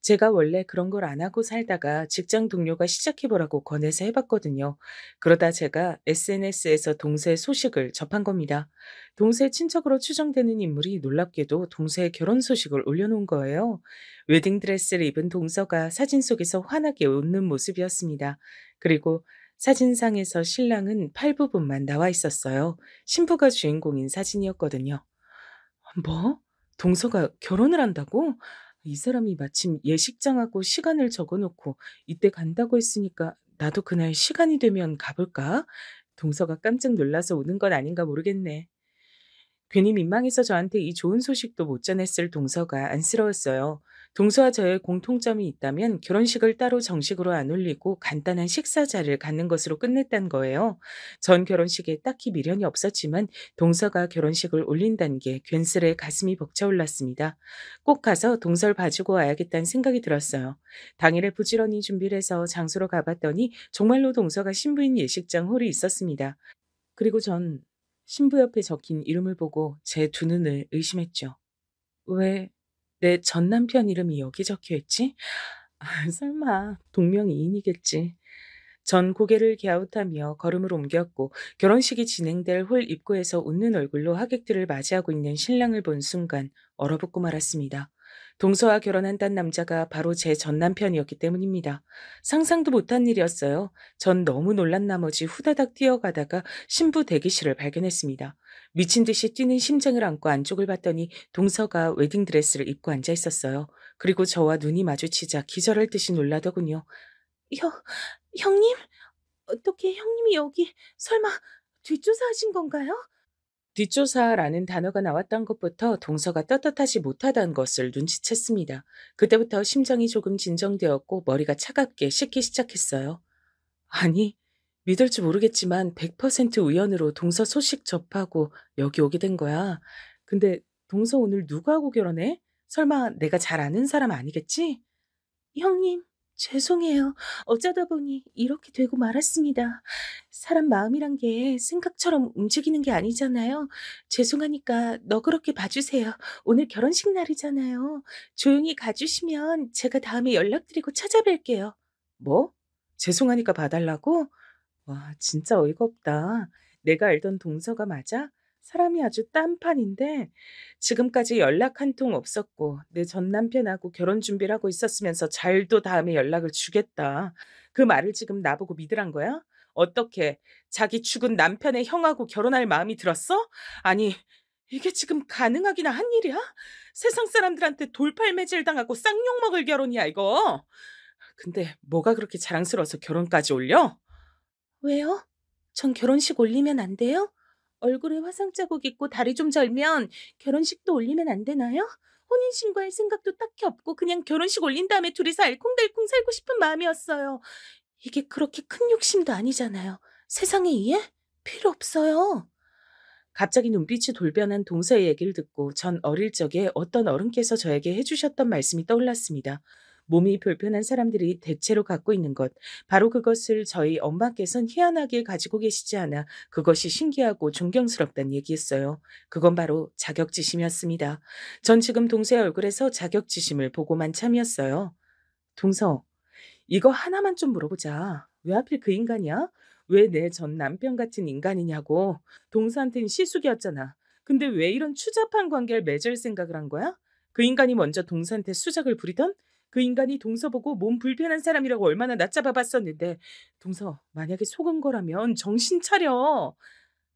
제가 원래 그런 걸 안 하고 살다가 직장 동료가 시작해보라고 권해서 해봤거든요. 그러다 제가 SNS에서 동서의 소식을 접한 겁니다. 동서의 친척으로 추정되는 인물이 놀랍게도 동서의 결혼 소식을 올려놓은 거예요. 웨딩드레스를 입은 동서가 사진 속에서 환하게 웃는 모습이었습니다. 그리고 사진상에서 신랑은 팔 부분만 나와 있었어요. 신부가 주인공인 사진이었거든요. 뭐? 동서가 결혼을 한다고? 이 사람이 마침 예식장하고 시간을 적어놓고 이때 간다고 했으니까 나도 그날 시간이 되면 가볼까? 동서가 깜짝 놀라서 우는 건 아닌가 모르겠네. 괜히 민망해서 저한테 이 좋은 소식도 못 전했을 동서가 안쓰러웠어요. 동서와 저의 공통점이 있다면 결혼식을 따로 정식으로 안 올리고 간단한 식사 자리를 갖는 것으로 끝냈단 거예요. 전 결혼식에 딱히 미련이 없었지만 동서가 결혼식을 올린다는 게 괜스레 가슴이 벅차올랐습니다. 꼭 가서 동서를 봐주고 와야겠다는 생각이 들었어요. 당일에 부지런히 준비를 해서 장소로 가봤더니 정말로 동서가 신부인 예식장 홀이 있었습니다. 그리고 전 신부 옆에 적힌 이름을 보고 제 두 눈을 의심했죠. 왜 내 전 남편 이름이 여기 적혀 있지? 아, 설마 동명이인이겠지. 전 고개를 갸웃하며 걸음을 옮겼고 결혼식이 진행될 홀 입구에서 웃는 얼굴로 하객들을 맞이하고 있는 신랑을 본 순간 얼어붙고 말았습니다. 동서와 결혼한다는 남자가 바로 제 전 남편이었기 때문입니다. 상상도 못한 일이었어요. 전 너무 놀란 나머지 후다닥 뛰어가다가 신부 대기실을 발견했습니다. 미친 듯이 뛰는 심장을 안고 안쪽을 봤더니 동서가 웨딩드레스를 입고 앉아 있었어요. 그리고 저와 눈이 마주치자 기절할 듯이 놀라더군요. 형, 형님? 어떻게 형님이 여기 설마 뒷조사하신 건가요? 뒷조사라는 단어가 나왔던 것부터 동서가 떳떳하지 못하다는 것을 눈치챘습니다. 그때부터 심장이 조금 진정되었고 머리가 차갑게 식기 시작했어요. 아니, 믿을지 모르겠지만 100% 우연으로 동서 소식 접하고 여기 오게 된 거야. 근데 동서 오늘 누구하고 결혼해? 설마 내가 잘 아는 사람 아니겠지? 형님, 죄송해요. 어쩌다 보니 이렇게 되고 말았습니다. 사람 마음이란 게 생각처럼 움직이는 게 아니잖아요. 죄송하니까 너그럽게 봐주세요. 오늘 결혼식 날이잖아요. 조용히 가주시면 제가 다음에 연락드리고 찾아뵐게요. 뭐? 죄송하니까 봐달라고? 와, 진짜 어이가 없다. 내가 알던 동서가 맞아? 사람이 아주 딴판인데 지금까지 연락 한 통 없었고 내 전 남편하고 결혼 준비를 하고 있었으면서 잘도 다음에 연락을 주겠다. 그 말을 지금 나보고 믿으란 거야? 어떻게 자기 죽은 남편의 형하고 결혼할 마음이 들었어? 아니, 이게 지금 가능하기나 한 일이야? 세상 사람들한테 돌팔매질 당하고 쌍욕 먹을 결혼이야, 이거. 근데 뭐가 그렇게 자랑스러워서 결혼까지 올려? 왜요? 전 결혼식 올리면 안 돼요? 얼굴에 화상 자국 있고 다리 좀 절면 결혼식도 올리면 안 되나요? 혼인신고할 생각도 딱히 없고 그냥 결혼식 올린 다음에 둘이서 알콩달콩 살고 싶은 마음이었어요. 이게 그렇게 큰 욕심도 아니잖아요. 세상에 이해? 필요 없어요. 갑자기 눈빛이 돌변한 동서의 얘기를 듣고 전 어릴 적에 어떤 어른께서 저에게 해주셨던 말씀이 떠올랐습니다. 몸이 불편한 사람들이 대체로 갖고 있는 것, 바로 그것을 저희 엄마께서는 희한하게 가지고 계시지 않아 그것이 신기하고 존경스럽다는 얘기였어요. 그건 바로 자격지심이었습니다. 전 지금 동서의 얼굴에서 자격지심을 보고만 참이었어요. 동서, 이거 하나만 좀 물어보자. 왜 하필 그 인간이야? 왜 내 전 남편 같은 인간이냐고. 동서한테는 시숙이었잖아. 근데 왜 이런 추잡한 관계를 맺을 생각을 한 거야? 그 인간이 먼저 동서한테 수작을 부리던? 그 인간이 동서 보고 몸 불편한 사람이라고 얼마나 낮잡아 봤었는데. 동서, 만약에 속은 거라면 정신 차려.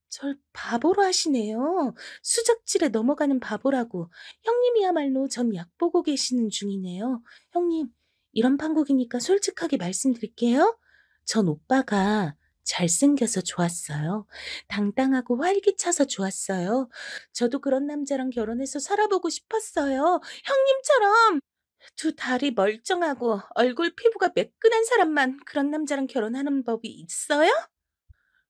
절 바보로 하시네요. 수작질에 넘어가는 바보라고. 형님이야말로 전 약 보고 계시는 중이네요. 형님, 이런 판국이니까 솔직하게 말씀드릴게요. 전 오빠가 잘생겨서 좋았어요. 당당하고 활기차서 좋았어요. 저도 그런 남자랑 결혼해서 살아보고 싶었어요. 형님처럼 두 다리 멀쩡하고 얼굴 피부가 매끈한 사람만 그런 남자랑 결혼하는 법이 있어요?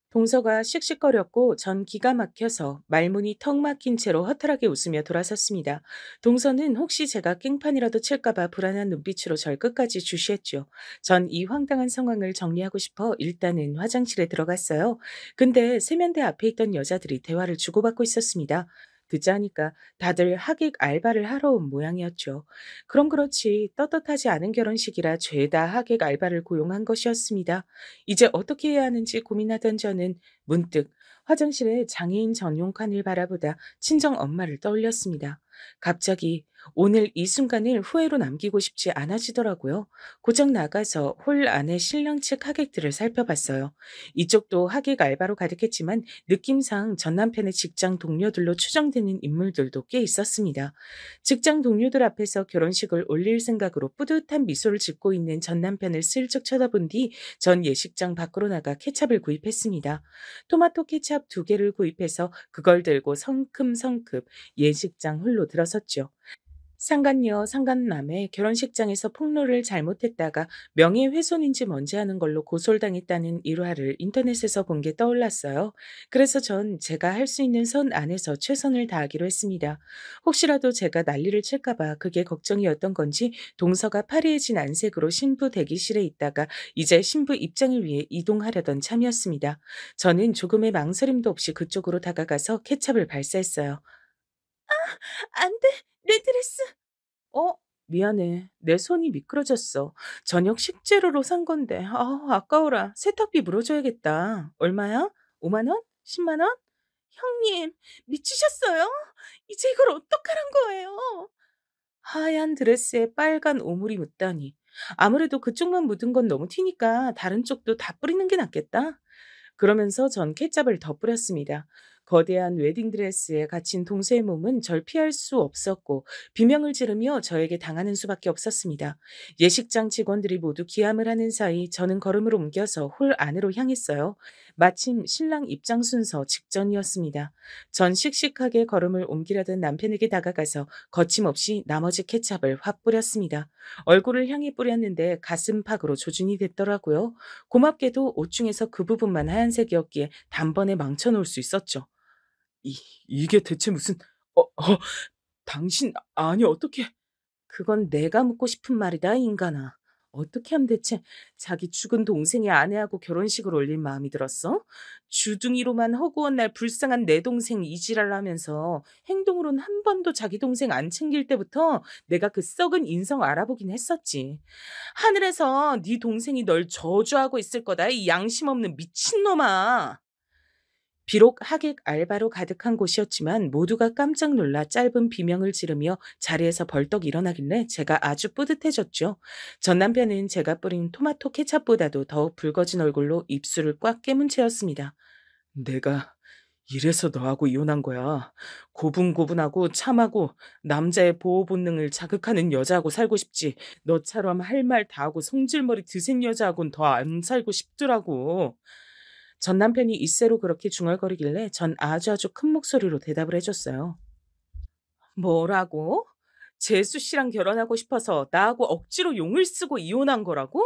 동서가 씩씩거렸고 전 기가 막혀서 말문이 턱 막힌 채로 허탈하게 웃으며 돌아섰습니다. 동서는 혹시 제가 깽판이라도 칠까봐 불안한 눈빛으로 절 끝까지 주시했죠. 전 이 황당한 상황을 정리하고 싶어 일단은 화장실에 들어갔어요. 근데 세면대 앞에 있던 여자들이 대화를 주고받고 있었습니다. 듣자 하니까 다들 하객 알바를 하러 온 모양이었죠. 그럼 그렇지 떳떳하지 않은 결혼식이라 죄다 하객 알바를 고용한 것이었습니다. 이제 어떻게 해야 하는지 고민하던 저는 문득 화장실에 장애인 전용 칸을 바라보다 친정 엄마를 떠올렸습니다. 갑자기 오늘 이 순간을 후회로 남기고 싶지 않아지더라고요. 고장 나가서 홀 안에 신랑 측 하객들을 살펴봤어요. 이쪽도 하객 알바로 가득했지만 느낌상 전 남편의 직장 동료들로 추정되는 인물들도 꽤 있었습니다. 직장 동료들 앞에서 결혼식을 올릴 생각으로 뿌듯한 미소를 짓고 있는 전 남편을 슬쩍 쳐다본 뒤 전 예식장 밖으로 나가 케찹을 구입했습니다. 토마토 케찹 2개를 구입해서 그걸 들고 성큼성큼 예식장 홀로 들어섰죠. 상간녀, 상간남의 결혼식장에서 폭로를 잘못했다가 명예훼손인지 뭔지 하는 걸로 고소를 당했다는 일화를 인터넷에서 본 게 떠올랐어요. 그래서 전 제가 할 수 있는 선 안에서 최선을 다하기로 했습니다. 혹시라도 제가 난리를 칠까봐 그게 걱정이었던 건지 동서가 파리해진 안색으로 신부 대기실에 있다가 이제 신부 입장을 위해 이동하려던 참이었습니다. 저는 조금의 망설임도 없이 그쪽으로 다가가서 케찹을 발사했어요. 안 돼, 내 드레스. 어? 미안해. 내 손이 미끄러졌어. 저녁 식재료로 산 건데. 아까워라. 세탁비 물어줘야겠다. 얼마야? 5만 원? 10만 원? 형님, 미치셨어요? 이제 이걸 어떡하란 거예요? 하얀 드레스에 빨간 오물이 묻다니. 아무래도 그쪽만 묻은 건 너무 튀니까 다른 쪽도 다 뿌리는 게 낫겠다. 그러면서 전 케첩을 더 뿌렸습니다. 거대한 웨딩드레스에 갇힌 동서의 몸은 절 피할 수 없었고 비명을 지르며 저에게 당하는 수밖에 없었습니다. 예식장 직원들이 모두 기함을 하는 사이 저는 걸음을 옮겨서 홀 안으로 향했어요. 마침 신랑 입장 순서 직전이었습니다. 전 씩씩하게 걸음을 옮기려던 남편에게 다가가서 거침없이 나머지 케첩을 확 뿌렸습니다. 얼굴을 향해 뿌렸는데 가슴팍으로 조준이 됐더라고요. 고맙게도 옷 중에서 그 부분만 하얀색이었기에 단번에 망쳐놓을 수 있었죠. 이게 대체 무슨, 어, 어, 당신, 아니, 어떻게. 그건 내가 묻고 싶은 말이다, 인간아. 어떻게 하면 대체 자기 죽은 동생의 아내하고 결혼식을 올릴 마음이 들었어? 주둥이로만 허구한 날 불쌍한 내 동생 이지랄 하면서 행동으로는 한 번도 자기 동생 안 챙길 때부터 내가 그 썩은 인성 알아보긴 했었지. 하늘에서 네 동생이 널 저주하고 있을 거다, 이 양심 없는 미친놈아. 비록 하객 알바로 가득한 곳이었지만 모두가 깜짝 놀라 짧은 비명을 지르며 자리에서 벌떡 일어나길래 제가 아주 뿌듯해졌죠. 전 남편은 제가 뿌린 토마토 케첩보다도 더욱 붉어진 얼굴로 입술을 꽉 깨문 채였습니다. 내가 이래서 너하고 이혼한 거야. 고분고분하고 참하고 남자의 보호 본능을 자극하는 여자하고 살고 싶지. 너처럼 할 말 다 하고 성질머리 드센 여자하고는 더 안 살고 싶더라고. 전 남편이 입새로 그렇게 중얼거리길래 전 아주 큰 목소리로 대답을 해줬어요. 뭐라고? 재수 씨랑 결혼하고 싶어서 나하고 억지로 용을 쓰고 이혼한 거라고?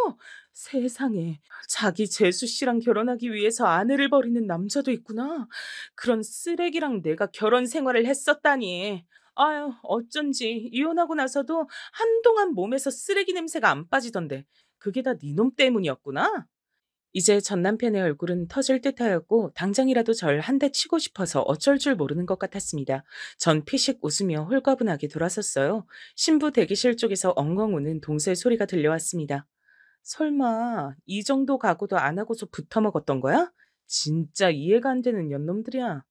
세상에, 자기 재수 씨랑 결혼하기 위해서 아내를 버리는 남자도 있구나. 그런 쓰레기랑 내가 결혼 생활을 했었다니. 아유, 어쩐지 이혼하고 나서도 한동안 몸에서 쓰레기 냄새가 안 빠지던데. 그게 다 네 놈 때문이었구나. 이제 전 남편의 얼굴은 터질 듯하였고 당장이라도 절 한 대 치고 싶어서 어쩔 줄 모르는 것 같았습니다. 전 피식 웃으며 홀가분하게 돌아섰어요. 신부 대기실 쪽에서 엉엉 우는 동생 소리가 들려왔습니다. 설마 이 정도 각오도 안 하고서 붙어먹었던 거야? 진짜 이해가 안 되는 년놈들이야.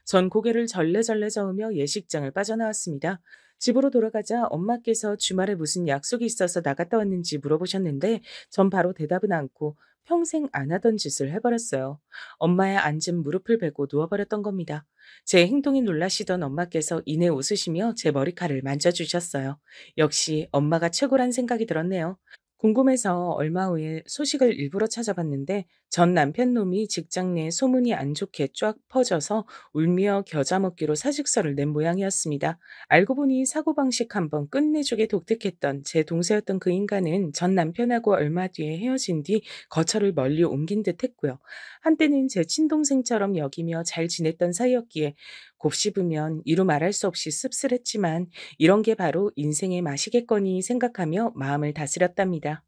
전 고개를 절레절레 저으며 예식장을 빠져나왔습니다. 집으로 돌아가자 엄마께서 주말에 무슨 약속이 있어서 나갔다 왔는지 물어보셨는데 전 바로 대답은 않고 평생 안 하던 짓을 해버렸어요. 엄마의 앉은 무릎을 베고 누워버렸던 겁니다. 제 행동에 놀라시던 엄마께서 이내 웃으시며 제 머리칼을 만져주셨어요. 역시 엄마가 최고란 생각이 들었네요. 궁금해서 얼마 후에 소식을 일부러 찾아봤는데 전 남편 놈이 직장 내 소문이 안 좋게 쫙 퍼져서 울며 겨자 먹기로 사직서를 낸 모양이었습니다. 알고 보니 사고방식 한번 끝내주게 독특했던 제 동생이었던 그 인간은 전 남편하고 얼마 뒤에 헤어진 뒤 거처를 멀리 옮긴 듯 했고요. 한때는 제 친동생처럼 여기며 잘 지냈던 사이였기에 곱씹으면 이루 말할 수 없이 씁쓸했지만 이런 게 바로 인생의 맛이겠거니 생각하며 마음을 다스렸답니다.